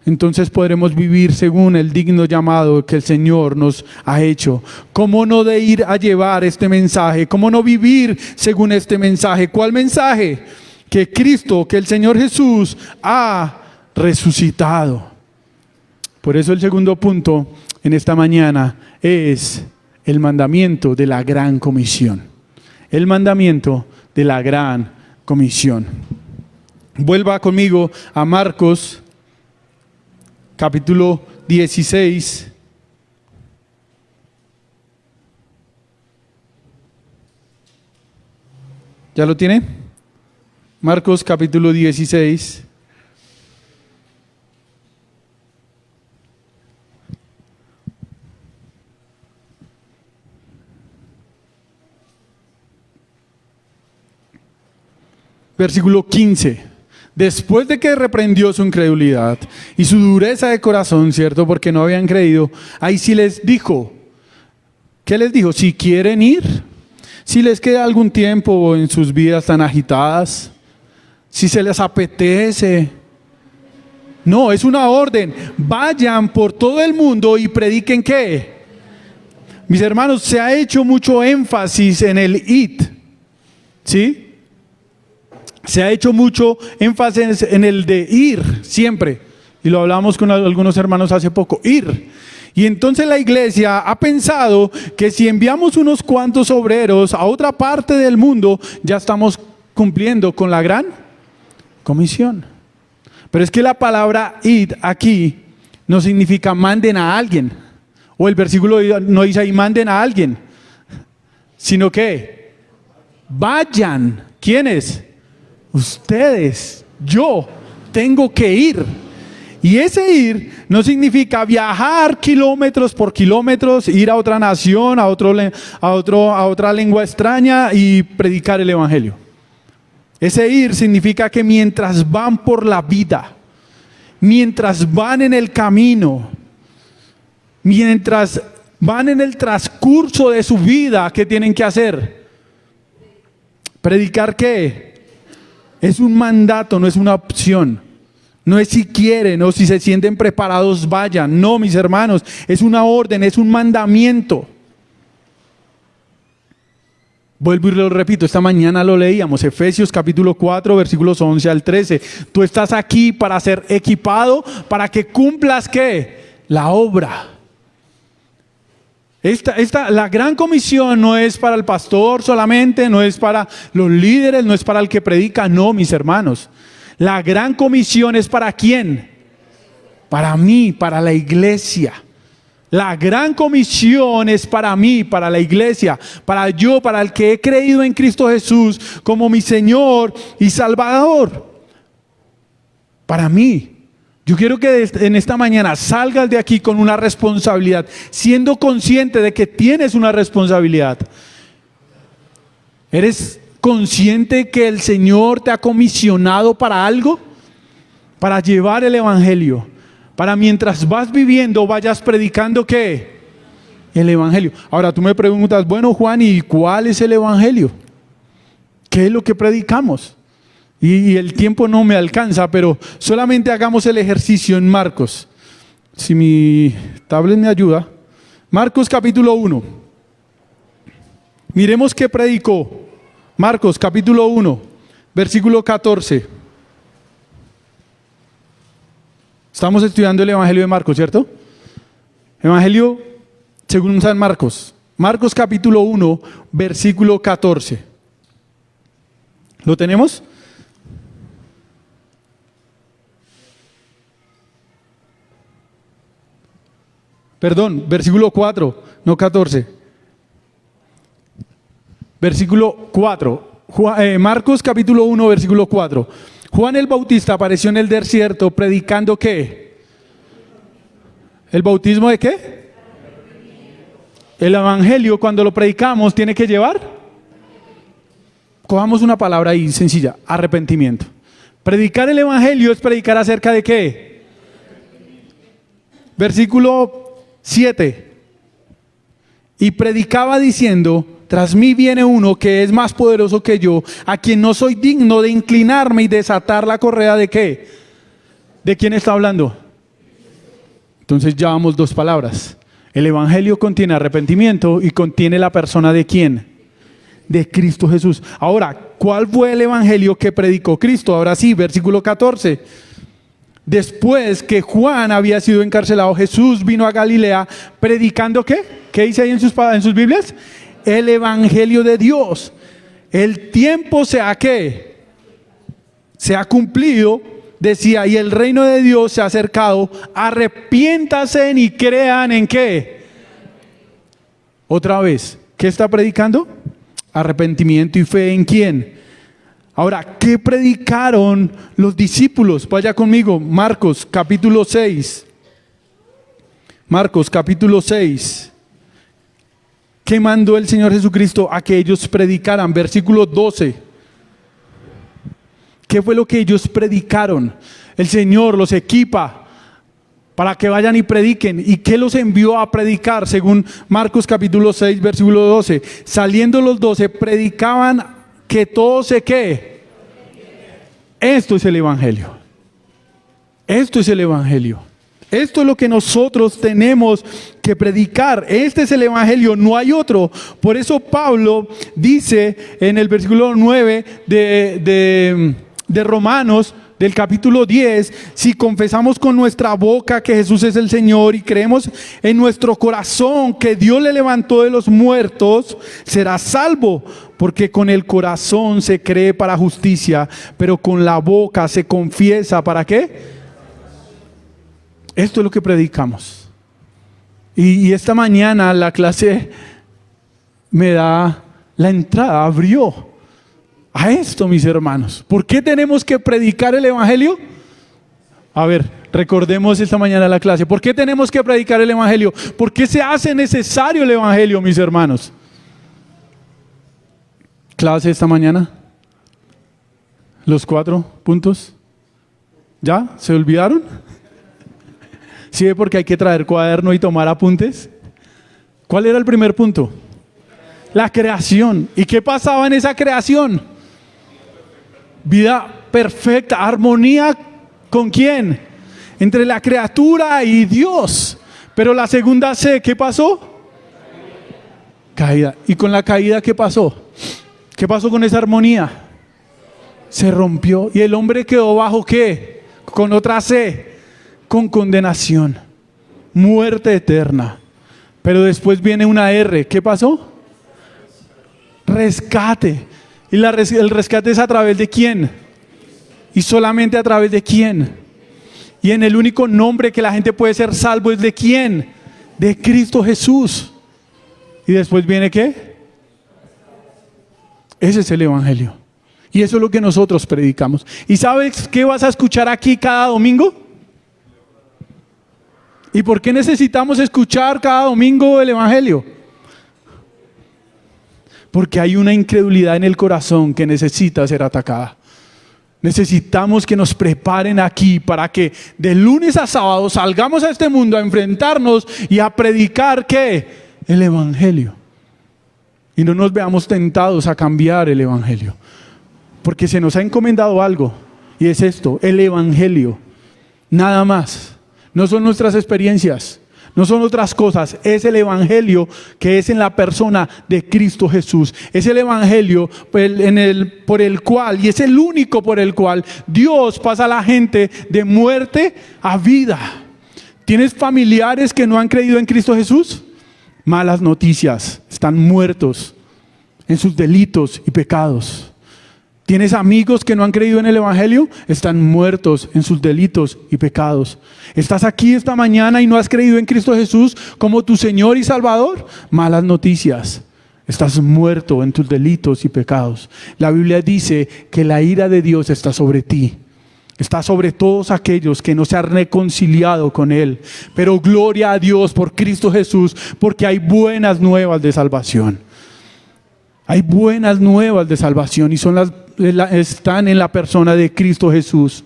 Entonces podremos vivir según el digno llamado que el Señor nos ha hecho. ¿Cómo no de ir a llevar este mensaje? ¿Cómo no vivir según este mensaje? ¿Cuál mensaje? Que Cristo, que el Señor Jesús ha resucitado. Por eso el segundo punto en esta mañana es el mandamiento de la gran comisión. El mandamiento de la gran comisión. Vuelva conmigo a Marcos capítulo 16. ¿Ya lo tiene? Marcos capítulo 16. Versículo 15. Después de que reprendió su incredulidad y su dureza de corazón, ¿cierto? Porque no habían creído, ahí sí les dijo, ¿qué les dijo? Si quieren ir, si les queda algún tiempo en sus vidas tan agitadas, si se les apetece. No, es una orden. Vayan por todo el mundo y prediquen ¿qué? Mis hermanos, se ha hecho mucho énfasis en el id, ¿sí? Se ha hecho mucho énfasis en el de ir siempre. Y lo hablamos con algunos hermanos hace poco, ir. Y entonces la iglesia ha pensado que si enviamos unos cuantos obreros a otra parte del mundo, ya estamos cumpliendo con la gran comisión. Pero es que la palabra id aquí no significa manden a alguien. O el versículo no dice ahí manden a alguien. Sino que vayan. ¿Quiénes? Ustedes, yo tengo que ir. Y ese ir no significa viajar kilómetros por kilómetros, ir a otra nación, a otra lengua extraña y predicar el evangelio. Ese ir significa que mientras van por la vida, mientras van en el camino, mientras van en el transcurso de su vida, ¿qué tienen que hacer? ¿Predicar qué? Es un mandato, no es una opción. No es si quieren o si se sienten preparados vayan. No, mis hermanos, es una orden, es un mandamiento. Vuelvo y lo repito, esta mañana lo leíamos, Efesios capítulo 4, versículos 11 al 13. Tú estás aquí para ser equipado, para que cumplas ¿qué? La obra. La gran comisión no es para el pastor solamente, no es para los líderes, no es para el que predica, no, mis hermanos. La gran comisión es ¿para quién? Para mí, para la iglesia. La gran comisión es para mí, para la iglesia, para yo, para el que he creído en Cristo Jesús como mi Señor y Salvador. Para mí. Yo quiero que en esta mañana salgas de aquí con una responsabilidad, siendo consciente de que tienes una responsabilidad. ¿Eres consciente que el Señor te ha comisionado para algo? Para llevar el evangelio. Para mientras vas viviendo, vayas predicando ¿qué? El evangelio. Ahora tú me preguntas, bueno Juan, ¿y cuál es el evangelio? ¿Qué es lo que predicamos? Y el tiempo no me alcanza, pero solamente hagamos el ejercicio en Marcos. Si mi tablet me ayuda. Marcos capítulo 1. Miremos qué predicó. Marcos capítulo 1, versículo 14. Estamos estudiando el Evangelio de Marcos, ¿cierto? Evangelio según San Marcos. Marcos capítulo 1, versículo 14. ¿Lo tenemos? Perdón, versículo 4, no 14. Versículo 4. Marcos capítulo 1, versículo 4. Juan el Bautista apareció en el desierto predicando ¿qué? ¿El bautismo de qué? El evangelio cuando lo predicamos tiene que llevar. Cojamos una palabra ahí sencilla, arrepentimiento. Predicar el evangelio es predicar acerca de ¿qué? Versículo 7. Y predicaba diciendo: tras mí viene uno que es más poderoso que yo, a quien no soy digno de inclinarme y desatar la correa de ¿qué? ¿De quién está hablando? Entonces ya vamos dos palabras. El evangelio contiene arrepentimiento y contiene la persona de ¿quién? De Cristo Jesús. Ahora, ¿cuál fue el evangelio que predicó Cristo? Ahora sí, versículo 14. Después que Juan había sido encarcelado, Jesús vino a Galilea predicando ¿qué? ¿Qué dice ahí en sus Biblias? El evangelio de Dios. El tiempo se ha ¿qué? Se ha cumplido, decía, y el reino de Dios se ha acercado. Arrepiéntanse y crean en ¿qué? Otra vez, ¿qué está predicando? Arrepentimiento y fe en ¿quién? Ahora, ¿qué predicaron los discípulos? Vaya conmigo, Marcos capítulo 6. Marcos capítulo 6. ¿Qué mandó el Señor Jesucristo a que ellos predicaran? Versículo 12. ¿Qué fue lo que ellos predicaron? El Señor los equipa para que vayan y prediquen. ¿Y qué los envió a predicar? Según Marcos capítulo 6, versículo 12. Saliendo los 12, predicaban que todo se ¿qué? Esto es el evangelio. Esto es el evangelio. Esto es lo que nosotros tenemos que predicar. Este es el evangelio, no hay otro. Por eso Pablo dice en el versículo 9 de Romanos, del capítulo 10, si confesamos con nuestra boca que Jesús es el Señor y creemos en nuestro corazón que Dios le levantó de los muertos, serás salvo. Porque con el corazón se cree para justicia, pero con la boca se confiesa ¿para qué? Esto es lo que predicamos. Y esta mañana la clase me da la entrada, abrió a esto, mis hermanos. ¿Por qué tenemos que predicar el evangelio? A ver, recordemos esta mañana la clase. ¿Por qué tenemos que predicar el Evangelio? ¿Por qué se hace necesario el Evangelio, mis hermanos? Clase esta mañana. Los 4 puntos. ¿Ya? ¿Se olvidaron? ¿Sí ve porque hay que traer cuaderno y tomar apuntes? ¿Cuál era el primer punto? La creación. ¿Y qué pasaba en esa creación? Vida perfecta, armonía. ¿Con quién? Entre la criatura y Dios. Pero la segunda C, ¿qué pasó? Caída. ¿Y con la caída qué pasó? ¿Qué pasó con esa armonía? Se rompió. ¿Y el hombre quedó bajo qué? Con otra C, con condenación, muerte eterna. Pero después viene una R. ¿Qué pasó? Rescate. ¿Y el rescate es a través de quién? ¿Y solamente a través de quién? Y en el único nombre que la gente puede ser salvo es de quién? De Cristo Jesús. ¿Y después viene qué? Ese es el Evangelio. Y eso es lo que nosotros predicamos. ¿Y sabes qué vas a escuchar aquí cada domingo? ¿Y por qué necesitamos escuchar cada domingo el Evangelio? Porque hay una incredulidad en el corazón que necesita ser atacada. Necesitamos que nos preparen aquí para que de lunes a sábado salgamos a este mundo a enfrentarnos y a predicar ¿qué? El Evangelio. Y no nos veamos tentados a cambiar el Evangelio. Porque se nos ha encomendado algo y es esto, el Evangelio. Nada más. No son nuestras experiencias. No son otras cosas, es el Evangelio que es en la persona de Cristo Jesús. Es el Evangelio por el cual, y es el único por el cual Dios pasa a la gente de muerte a vida. ¿Tienes familiares que no han creído en Cristo Jesús? Malas noticias, están muertos en sus delitos y pecados. ¿Tienes amigos que no han creído en el Evangelio? Están muertos en sus delitos y pecados. ¿Estás aquí esta mañana y no has creído en Cristo Jesús como tu Señor y Salvador? Malas noticias. Estás muerto en tus delitos y pecados. La Biblia dice que la ira de Dios está sobre ti. Está sobre todos aquellos que no se han reconciliado con Él. Pero gloria a Dios por Cristo Jesús, porque hay buenas nuevas de salvación. Hay buenas nuevas de salvación y están en la persona de Cristo Jesús.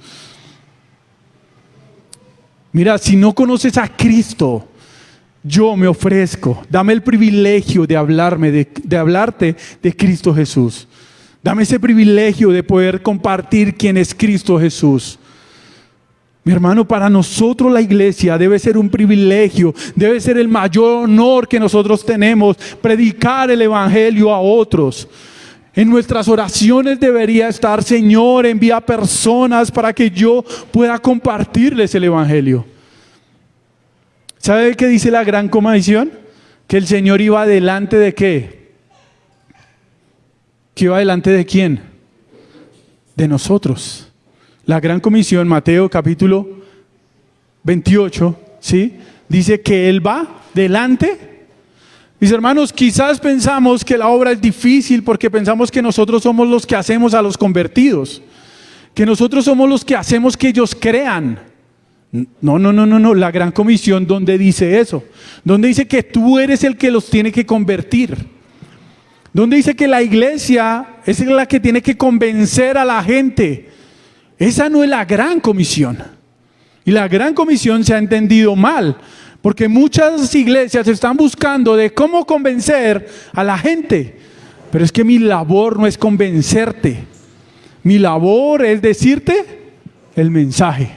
Mira, si no conoces a Cristo, yo me ofrezco. Dame el privilegio de hablarte de Cristo Jesús. Dame ese privilegio de poder compartir quién es Cristo Jesús. Mi hermano, para nosotros la iglesia debe ser un privilegio, debe ser el mayor honor que nosotros tenemos, predicar el Evangelio a otros. En nuestras oraciones debería estar: Señor, envía personas para que yo pueda compartirles el Evangelio. ¿Sabe qué dice la Gran Comisión? Que el Señor iba delante de ¿qué? ¿Que iba delante de quién? De nosotros. La Gran Comisión, Mateo capítulo 28, ¿sí? Dice que Él va delante. Mis hermanos, quizás pensamos que la obra es difícil porque pensamos que nosotros somos los que hacemos a los convertidos, que nosotros somos los que hacemos que ellos crean. No. La Gran Comisión, ¿dónde dice eso? ¿Dónde dice que tú eres el que los tiene que convertir? ¿Dónde dice que la iglesia es la que tiene que convencer a la gente? Esa no es la Gran Comisión. Y la Gran Comisión se ha entendido mal, porque muchas iglesias están buscando de cómo convencer a la gente. Pero es que mi labor no es convencerte. Mi labor es decirte el mensaje.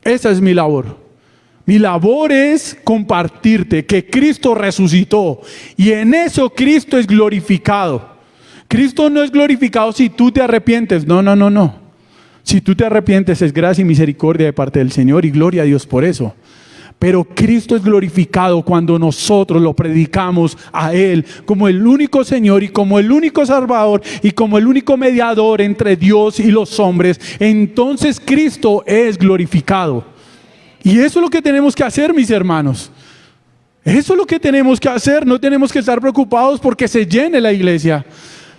Esa es mi labor. Mi labor es compartirte que Cristo resucitó. Y en eso Cristo es glorificado. Cristo no es glorificado si tú te arrepientes. No. Si tú te arrepientes es gracia y misericordia de parte del Señor y gloria a Dios por eso. Pero Cristo es glorificado cuando nosotros lo predicamos a Él como el único Señor y como el único Salvador y como el único mediador entre Dios y los hombres. Entonces Cristo es glorificado. Y eso es lo que tenemos que hacer, mis hermanos. Eso es lo que tenemos que hacer. No tenemos que estar preocupados porque se llene la iglesia,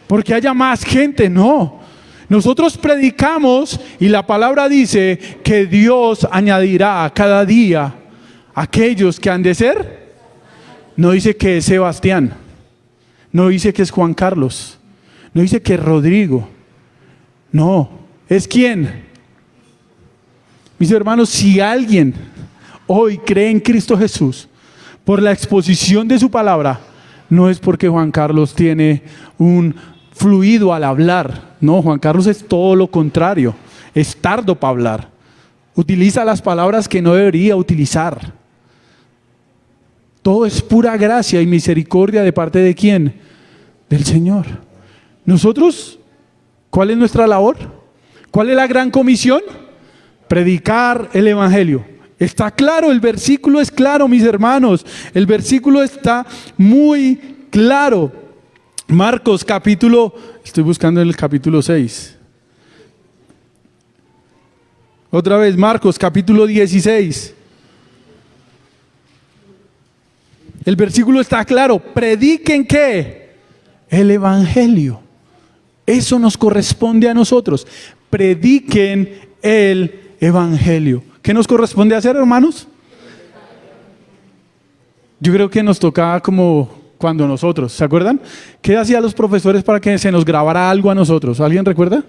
porque haya más gente, no. Nosotros predicamos y la palabra dice que Dios añadirá cada día aquellos que han de ser. No dice que es Sebastián, no dice que es Juan Carlos, no dice que es Rodrigo, no, ¿es quién? Mis hermanos, si alguien hoy cree en Cristo Jesús por la exposición de su palabra, no es porque Juan Carlos tiene un fluido al hablar. No, Juan Carlos es todo lo contrario, es tardo para hablar, utiliza las palabras que no debería utilizar. Todo es pura gracia y misericordia de parte de ¿quién? Del Señor. Nosotros, ¿cuál es nuestra labor? ¿Cuál es la gran comisión? Predicar el evangelio. Está claro, el versículo es claro, mis hermanos, el versículo está muy claro. Marcos capítulo, estoy buscando en el capítulo 6. Otra vez, Marcos capítulo 16. El versículo está claro, prediquen ¿qué? El evangelio. Eso nos corresponde a nosotros. Prediquen el evangelio. ¿Qué nos corresponde hacer, hermanos? Yo creo que nos tocaba como cuando nosotros, ¿se acuerdan? ¿Qué hacían los profesores para que se nos grabara algo a nosotros? ¿Alguien recuerda?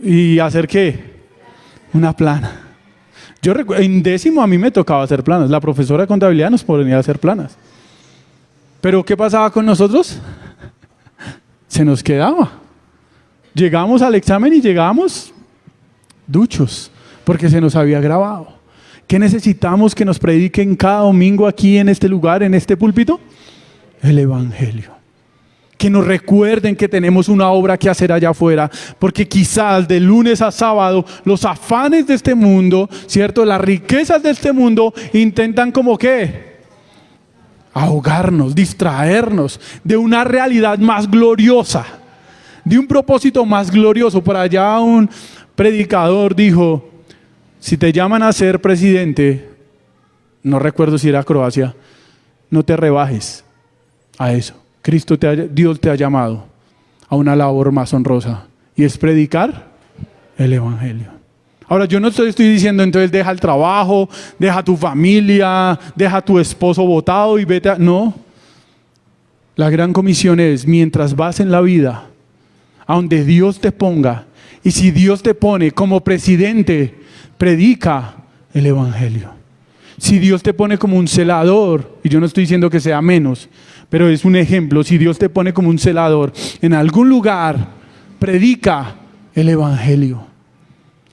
¿Y hacer qué? Una plana. Yo recuerdo, en décimo a mí me tocaba hacer planas. La profesora de contabilidad nos ponía a hacer planas. Pero ¿qué pasaba con nosotros? Se nos quedaba. Llegamos al examen y llegábamos duchos, porque se nos había grabado. ¿Qué necesitamos que nos prediquen cada domingo aquí en este lugar, en este púlpito? El evangelio. Que nos recuerden que tenemos una obra que hacer allá afuera, porque quizás de lunes a sábado los afanes de este mundo, ¿cierto? Las riquezas de este mundo intentan como ¿qué? Ahogarnos, distraernos de una realidad más gloriosa, de un propósito más glorioso. Por allá un predicador dijo, si te llaman a ser presidente, no recuerdo si era Croacia, no te rebajes a eso. Dios te ha llamado a una labor más honrosa y es predicar el evangelio. Ahora yo no estoy diciendo entonces deja el trabajo, deja tu familia, deja tu esposo botado y vete a... No, la gran comisión es mientras vas en la vida, a donde Dios te ponga, y si Dios te pone como presidente, predica el evangelio. Si Dios te pone como un celador, y yo no estoy diciendo que sea menos, pero es un ejemplo, si Dios te pone como un celador en algún lugar, predica el evangelio.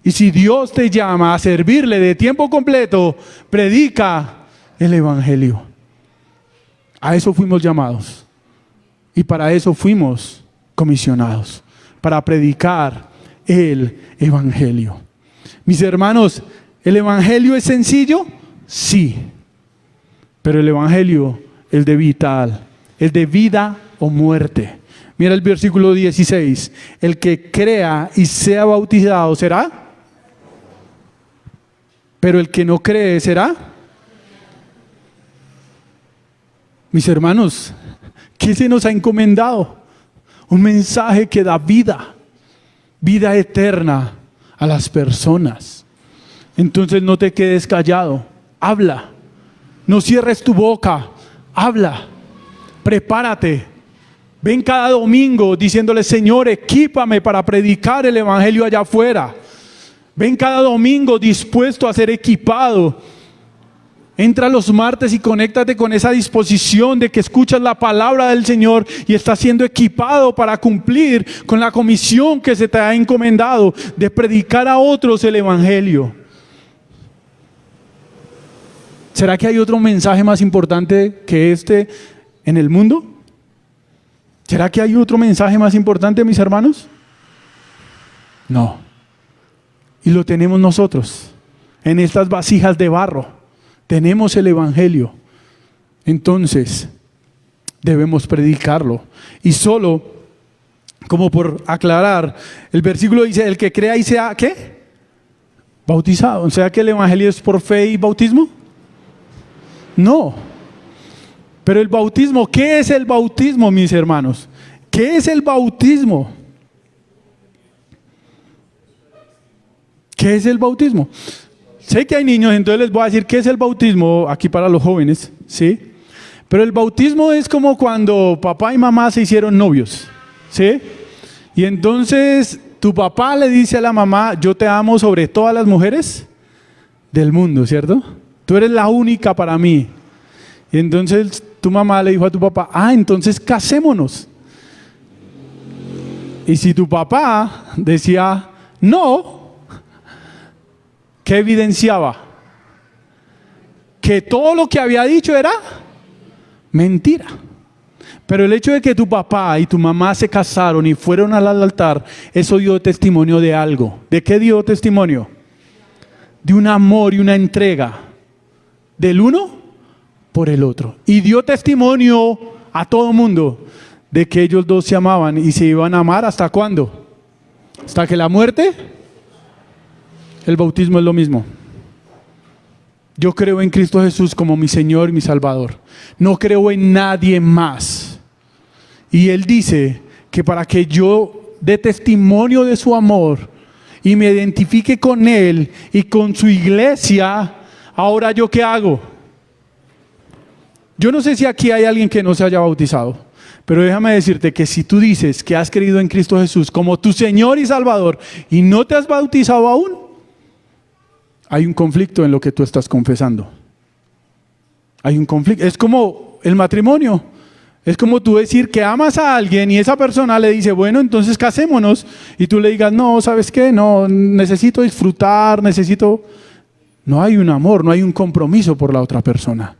Y si Dios te llama a servirle de tiempo completo, predica el evangelio. A eso fuimos llamados. Y para eso fuimos comisionados, para predicar el evangelio. Mis hermanos, ¿el evangelio es sencillo? Sí. Pero el evangelio es de vital, es de vida o muerte. Mira el versículo 16. El que crea y sea bautizado será, pero el que no cree será. Mis hermanos, ¿qué se nos ha encomendado? Un mensaje que da vida, vida eterna a las personas. Entonces no te quedes callado, habla, no cierres tu boca, habla, prepárate. Ven cada domingo diciéndole, Señor, equípame para predicar el evangelio allá afuera. Ven cada domingo dispuesto a ser equipado. Entra los martes y conéctate con esa disposición de que escuchas la palabra del Señor y estás siendo equipado para cumplir con la comisión que se te ha encomendado de predicar a otros el evangelio. ¿Será que hay otro mensaje más importante que este en el mundo? ¿Será que hay otro mensaje más importante, mis hermanos? No. Y lo tenemos nosotros, en estas vasijas de barro. Tenemos el evangelio. Entonces, debemos predicarlo. Y solo, como por aclarar, el versículo dice, el que crea y sea, ¿qué? Bautizado. O sea que el evangelio es por fe y bautismo. No. Pero el bautismo, ¿qué es el bautismo, mis hermanos? ¿Qué es el bautismo? ¿Qué es el bautismo? Sé que hay niños, entonces les voy a decir qué es el bautismo aquí para los jóvenes, ¿sí? Pero el bautismo es como cuando papá y mamá se hicieron novios, ¿sí? Y entonces tu papá le dice a la mamá, yo te amo sobre todas las mujeres del mundo, ¿cierto? Tú eres la única para mí. Y entonces tu mamá le dijo a tu papá, entonces casémonos. Y si tu papá decía no, ¿qué evidenciaba? Que todo lo que había dicho era mentira. Pero el hecho de que tu papá y tu mamá se casaron y fueron al altar, eso dio testimonio de algo. ¿De qué dio testimonio? De un amor y una entrega del uno por el otro. Y dio testimonio a todo mundo de que ellos dos se amaban y se iban a amar. ¿Hasta cuándo? ¿Hasta que la muerte? El bautismo es lo mismo. Yo creo en Cristo Jesús como mi Señor y mi Salvador. No creo en nadie más. Y Él dice que para que yo dé testimonio de su amor y me identifique con Él y con su iglesia, ahora ¿yo qué hago? Yo no sé si aquí hay alguien que no se haya bautizado, pero déjame decirte que si tú dices que has creído en Cristo Jesús como tu Señor y Salvador y no te has bautizado aún, hay un conflicto en lo que tú estás confesando. Hay un conflicto. Es como el matrimonio. Es como tú decir que amas a alguien y esa persona le dice, bueno, entonces casémonos. Y tú le digas, no, ¿sabes qué? No, necesito disfrutar, No hay un amor, no hay un compromiso por la otra persona.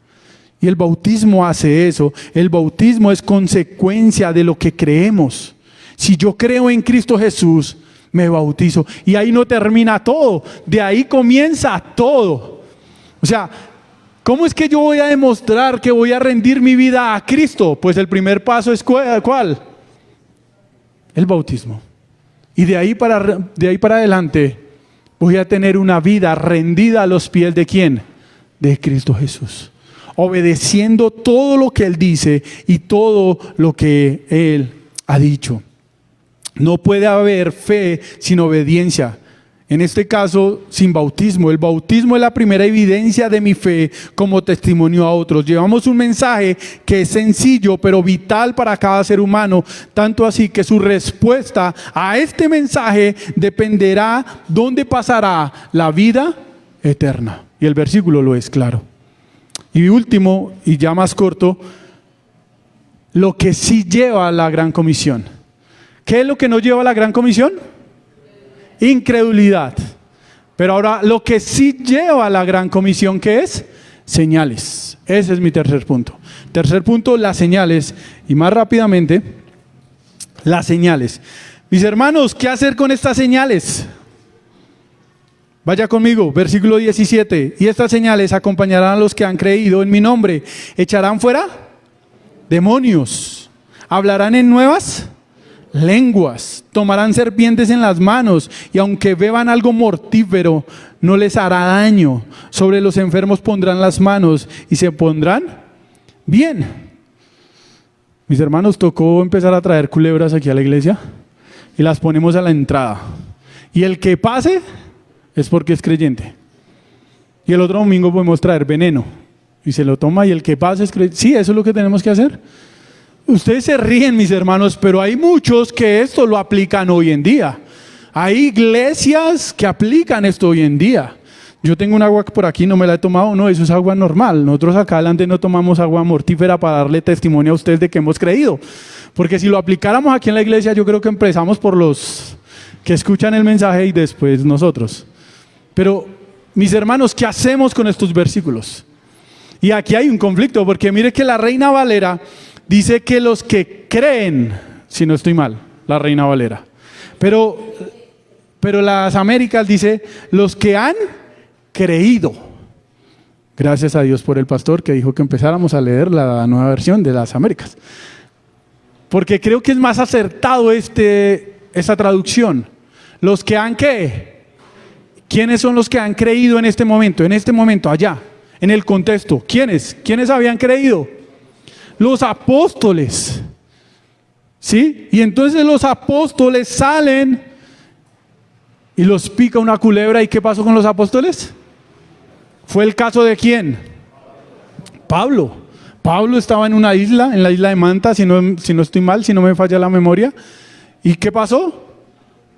Y el bautismo hace eso. El bautismo es consecuencia de lo que creemos. Si yo creo en Cristo Jesús, me bautizo. Y ahí no termina todo. De ahí comienza todo. O sea, ¿cómo es que yo voy a demostrar que voy a rendir mi vida a Cristo? Pues el primer paso es ¿cuál? El bautismo. Y de ahí para adelante voy a tener una vida rendida a los pies ¿de quién? De Cristo Jesús. Obedeciendo todo lo que Él dice y todo lo que Él ha dicho. No puede haber fe sin obediencia. En este caso, sin bautismo. El bautismo es la primera evidencia de mi fe como testimonio a otros. Llevamos un mensaje que es sencillo, pero vital para cada ser humano. Tanto así que su respuesta a este mensaje dependerá dónde pasará la vida eterna. Y el versículo lo es claro. Y último, y ya más corto, lo que sí lleva a la gran comisión. ¿Qué es lo que no lleva a la gran comisión? Incredulidad. Pero ahora lo que sí lleva a la gran comisión, ¿qué es? Señales. Ese es mi tercer punto. Tercer punto, las señales. Y más rápidamente, las señales. Mis hermanos, ¿qué hacer con estas señales? Vaya conmigo, versículo 17. Y estas señales acompañarán a los que han creído en mi nombre. Echarán fuera demonios. Hablarán en nuevas lenguas, tomarán serpientes en las manos y aunque beban algo mortífero, no les hará daño. Sobre los enfermos pondrán las manos y se pondrán bien. Mis hermanos, tocó empezar a traer culebras aquí a la iglesia y las ponemos a la entrada. Y el que pase es porque es creyente. Y el otro domingo podemos traer veneno y se lo toma y el que pase es creyente. Sí, eso es lo que tenemos que hacer. Ustedes se ríen, mis hermanos, pero hay muchos que esto lo aplican hoy en día. Hay iglesias que aplican esto hoy en día. Yo tengo un agua por aquí, no me la he tomado, no, eso es agua normal. Nosotros acá adelante no tomamos agua mortífera para darle testimonio a ustedes de que hemos creído. Porque si lo aplicáramos aquí en la iglesia, yo creo que empezamos por los que escuchan el mensaje y después nosotros. Pero, mis hermanos, ¿qué hacemos con estos versículos? Y aquí hay un conflicto, porque mire que la Reina Valera dice que los que creen, si no estoy mal, la Reina Valera. Pero las Américas dice, los que han creído. Gracias a Dios por el pastor que dijo que empezáramos a leer la nueva versión de las Américas. Porque creo que es más acertado esa traducción. Los que han ¿qué? ¿Quiénes son los que han creído en este momento, allá, en el contexto? ¿Quiénes? ¿Quiénes habían creído? Los apóstoles. ¿Sí? Y entonces los apóstoles salen y los pica una culebra. ¿Y qué pasó con los apóstoles? ¿Fue el caso de quién? Pablo. Pablo estaba en una isla, en la isla de Manta, si no estoy mal, si no me falla la memoria. ¿Y qué pasó?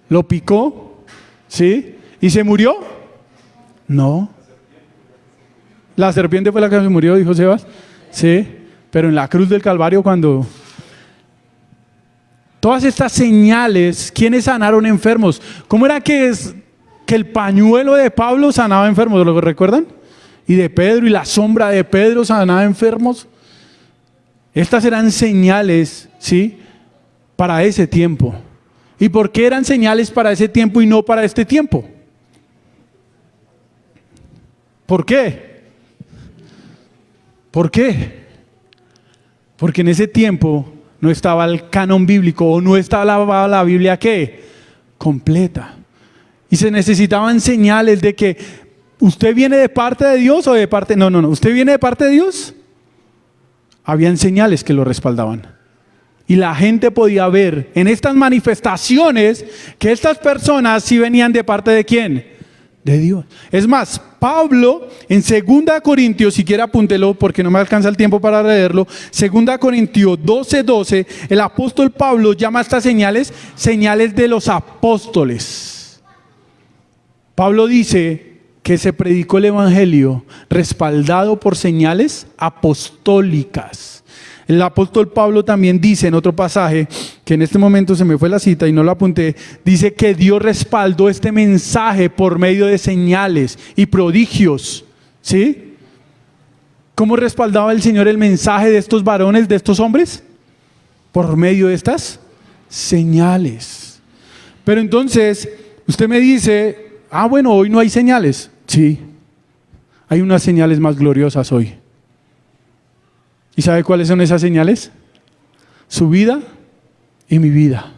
Lo picó, ¿sí? ¿Y se murió? No. La serpiente fue la que se murió, dijo Sebas. Sí, pero en la cruz del Calvario cuando... Todas estas señales, ¿quiénes sanaron enfermos? ¿Cómo era que el pañuelo de Pablo sanaba enfermos? ¿Lo recuerdan? Y de Pedro, y la sombra de Pedro sanaba enfermos. Estas eran señales, ¿sí? Para ese tiempo. ¿Y por qué eran señales para ese tiempo y no para este tiempo? ¿Por qué? ¿Por qué? Porque en ese tiempo no estaba el canon bíblico, o no estaba la Biblia, ¿qué? Completa. Y se necesitaban señales de que usted viene de parte de Dios o de parte... No, ¿usted viene de parte de Dios? Habían señales que lo respaldaban. Y la gente podía ver en estas manifestaciones que estas personas sí venían de parte de ¿quién? De Dios. Es más, Pablo en 2 Corintios, si quiere apúntelo porque no me alcanza el tiempo para leerlo, 2 Corintios 12:12, el apóstol Pablo llama a estas señales, señales de los apóstoles. Pablo dice que se predicó el evangelio respaldado por señales apostólicas. El apóstol Pablo también dice en otro pasaje, que en este momento se me fue la cita y no lo apunté, dice que Dios respaldó este mensaje por medio de señales y prodigios. ¿Sí? ¿Cómo respaldaba el Señor el mensaje de estos varones, de estos hombres? Por medio de estas señales. Pero entonces, usted me dice, bueno, hoy no hay señales. Sí, hay unas señales más gloriosas hoy. ¿Y sabe cuáles son esas señales? Su vida y mi vida.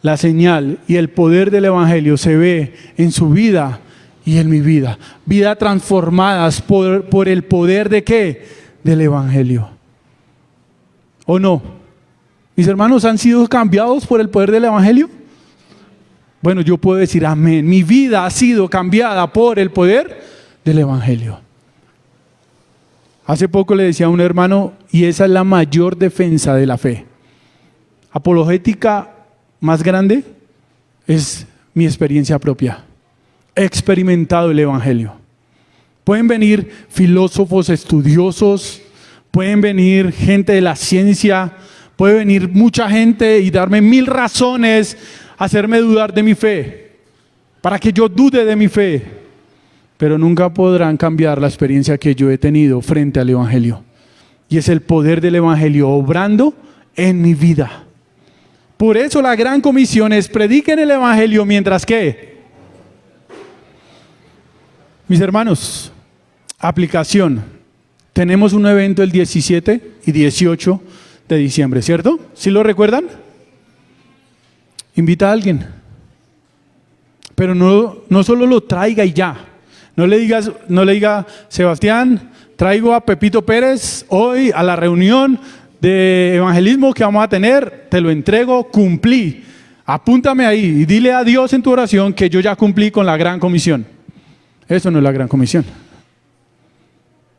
La señal y el poder del evangelio se ve en su vida y en mi vida. Vidas transformadas por el poder ¿de qué? Del evangelio. ¿O no? ¿Mis hermanos han sido cambiados por el poder del evangelio? Bueno, yo puedo decir amén. Mi vida ha sido cambiada por el poder del evangelio. Hace poco le decía a un hermano, y esa es la mayor defensa de la fe. Apologética más grande es mi experiencia propia. He experimentado el evangelio. Pueden venir filósofos, estudiosos, pueden venir gente de la ciencia, puede venir mucha gente y darme 1000 razones, hacerme dudar de mi fe, para que yo dude de mi fe, pero nunca podrán cambiar la experiencia que yo he tenido frente al evangelio, y es el poder del evangelio obrando en mi vida. Por eso la gran comisión es: prediquen el evangelio mientras que, mis hermanos, aplicación, tenemos un evento el 17 y 18 de diciembre, ¿cierto? ¿Sí lo recuerdan? Invita a alguien, pero no solo lo traiga y ya. No le diga, Sebastián, traigo a Pepito Pérez hoy a la reunión de evangelismo que vamos a tener, te lo entrego, cumplí. Apúntame ahí y dile a Dios en tu oración que yo ya cumplí con la gran comisión. Eso no es la gran comisión.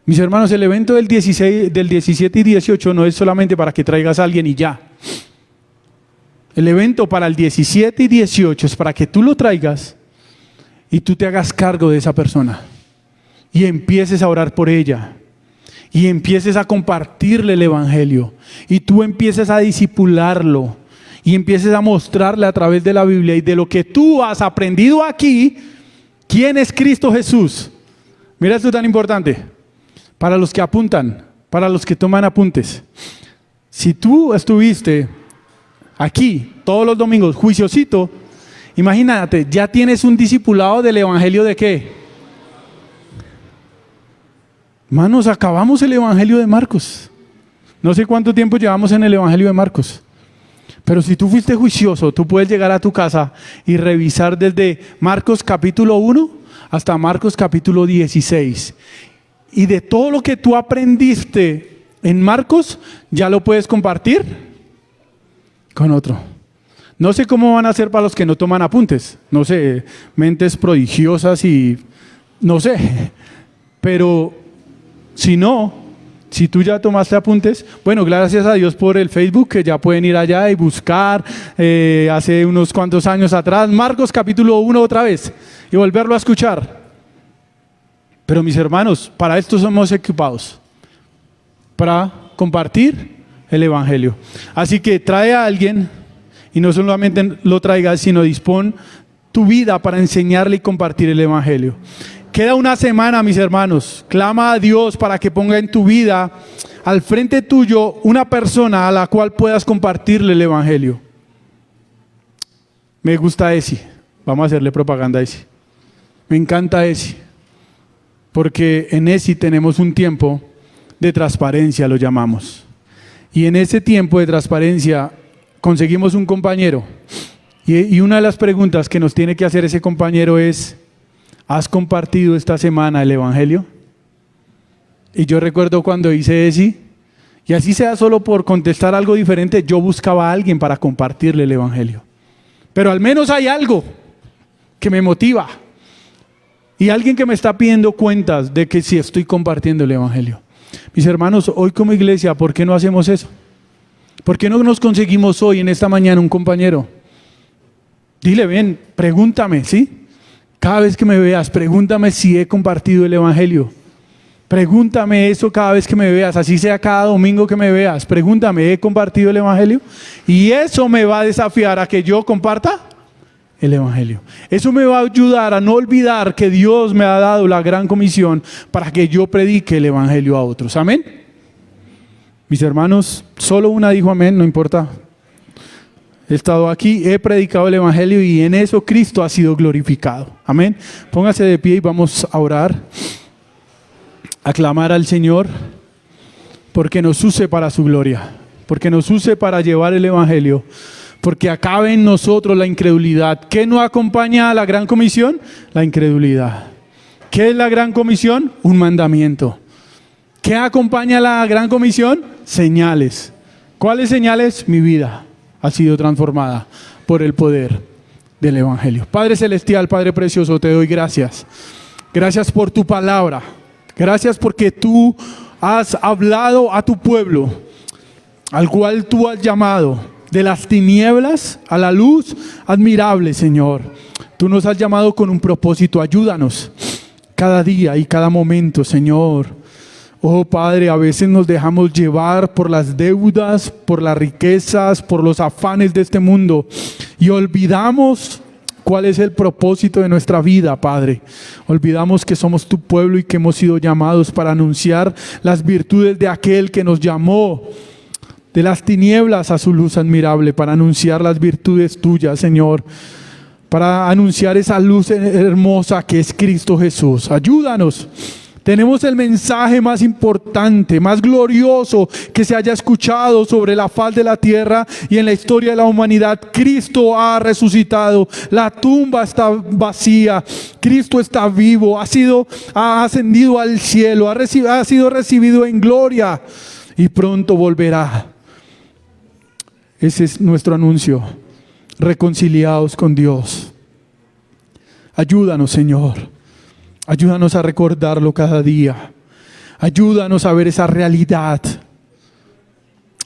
Mis hermanos, el evento del 17 y 18 no es solamente para que traigas a alguien y ya. El evento para el 17 y 18 es para que tú lo traigas y tú te hagas cargo de esa persona y empieces a orar por ella y empieces a compartirle el evangelio y tú empieces a discipularlo y empieces a mostrarle a través de la Biblia y de lo que tú has aprendido aquí, quién es Cristo Jesús. Mira esto tan importante para los que apuntan, para los que toman apuntes. Si tú estuviste aquí todos los domingos juiciosito, imagínate, ya tienes un discipulado del evangelio de ¿qué? Hermanos, acabamos el evangelio de Marcos. No sé cuánto tiempo llevamos en el evangelio de Marcos, pero si tú fuiste juicioso, tú puedes llegar a tu casa y revisar desde Marcos capítulo 1 hasta Marcos capítulo 16. Y de todo lo que tú aprendiste en Marcos, ya lo puedes compartir con otro. No sé cómo van a hacer para los que no toman apuntes. No sé, mentes prodigiosas y no sé. Pero si no, si tú ya tomaste apuntes, bueno, gracias a Dios por el Facebook, que ya pueden ir allá y buscar hace unos cuantos años atrás, Marcos capítulo 1 otra vez, y volverlo a escuchar. Pero mis hermanos, para esto somos equipados, para compartir el Evangelio. Así que trae a alguien, y no solamente lo traigas, sino dispón tu vida para enseñarle y compartir el Evangelio. Queda una semana, mis hermanos. Clama a Dios para que ponga en tu vida, al frente tuyo, una persona a la cual puedas compartirle el Evangelio. Me gusta ese. Vamos a hacerle propaganda a ese. Me encanta ese. Porque en ese tenemos un tiempo de transparencia, lo llamamos. Y en ese tiempo de transparencia conseguimos un compañero. Y una de las preguntas que nos tiene que hacer ese compañero es: ¿has compartido esta semana el Evangelio? Y yo recuerdo cuando hice ese, y así sea solo por contestar algo diferente, yo buscaba a alguien para compartirle el Evangelio. Pero al menos hay algo que me motiva. Y alguien que me está pidiendo cuentas de que si estoy compartiendo el Evangelio. Mis hermanos, hoy como iglesia, ¿por qué no hacemos eso? ¿Por qué no nos conseguimos hoy en esta mañana un compañero? Dile, ven, pregúntame, ¿sí? Cada vez que me veas, pregúntame si he compartido el Evangelio. Pregúntame eso cada vez que me veas, así sea cada domingo que me veas. Pregúntame, ¿he compartido el Evangelio? Y eso me va a desafiar a que yo comparta el Evangelio. Eso me va a ayudar a no olvidar que Dios me ha dado la gran comisión para que yo predique el Evangelio a otros. ¿Amén? Mis hermanos, solo una dijo amén, no importa. He estado aquí, he predicado el Evangelio y en eso Cristo ha sido glorificado. Amén. Póngase de pie y vamos a orar, a clamar al Señor porque nos use para su gloria, porque nos use para llevar el Evangelio, porque acabe en nosotros la incredulidad. ¿Qué no acompaña a la gran comisión? La incredulidad. ¿Qué es la gran comisión? Un mandamiento. ¿Qué acompaña a la gran comisión? Señales. ¿Cuáles señales? Mi vida ha sido transformada por el poder del Evangelio. Padre Celestial, Padre Precioso, te doy gracias. Gracias por tu palabra. Gracias porque tú has hablado a tu pueblo, al cual tú has llamado de las tinieblas a la luz admirable, Señor. Tú nos has llamado con un propósito. Ayúdanos cada día y cada momento, Señor. Oh Padre, a veces nos dejamos llevar por las deudas, por las riquezas, por los afanes de este mundo y olvidamos cuál es el propósito de nuestra vida, Padre. Olvidamos que somos tu pueblo y que hemos sido llamados para anunciar las virtudes de aquel que nos llamó de las tinieblas a su luz admirable, para anunciar las virtudes tuyas, Señor, para anunciar esa luz hermosa que es Cristo Jesús. Ayúdanos. Tenemos el mensaje más importante, más glorioso que se haya escuchado sobre la faz de la tierra y en la historia de la humanidad. Cristo ha resucitado, la tumba está vacía, Cristo está vivo, ha ascendido al cielo, ha sido recibido en gloria y pronto volverá. Ese es nuestro anuncio, reconciliados con Dios. Ayúdanos, Señor. Ayúdanos a recordarlo cada día. Ayúdanos a ver esa realidad.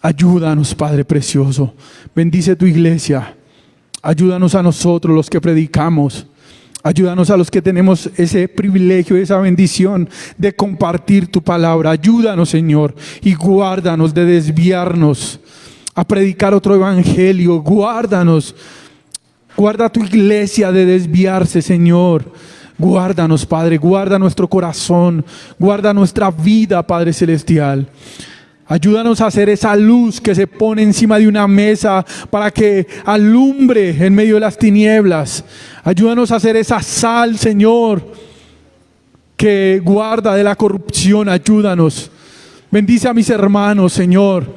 Ayúdanos, Padre Precioso. Bendice tu iglesia. Ayúdanos a nosotros los que predicamos. Ayúdanos a los que tenemos ese privilegio, esa bendición de compartir tu palabra. Ayúdanos, Señor, y guárdanos de desviarnos a predicar otro evangelio. Guárdanos. Guarda tu iglesia de desviarse, Señor. Guárdanos, Padre, guarda nuestro corazón, guarda nuestra vida, Padre Celestial. Ayúdanos a hacer esa luz que se pone encima de una mesa para que alumbre en medio de las tinieblas. Ayúdanos a hacer esa sal, Señor, que guarda de la corrupción. Ayúdanos. Bendice a mis hermanos, Señor,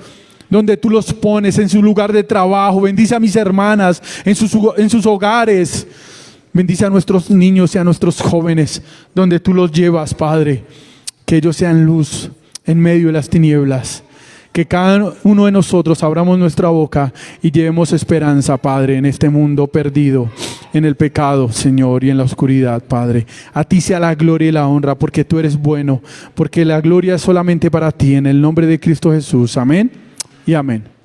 donde tú los pones en su lugar de trabajo. Bendice a mis hermanas en sus hogares. Bendice a nuestros niños y a nuestros jóvenes donde tú los llevas, Padre. Que ellos sean luz en medio de las tinieblas. Que cada uno de nosotros abramos nuestra boca y llevemos esperanza, Padre, en este mundo perdido, en el pecado, Señor, y en la oscuridad, Padre. A ti sea la gloria y la honra, porque tú eres bueno, porque la gloria es solamente para ti, en el nombre de Cristo Jesús. Amén y amén.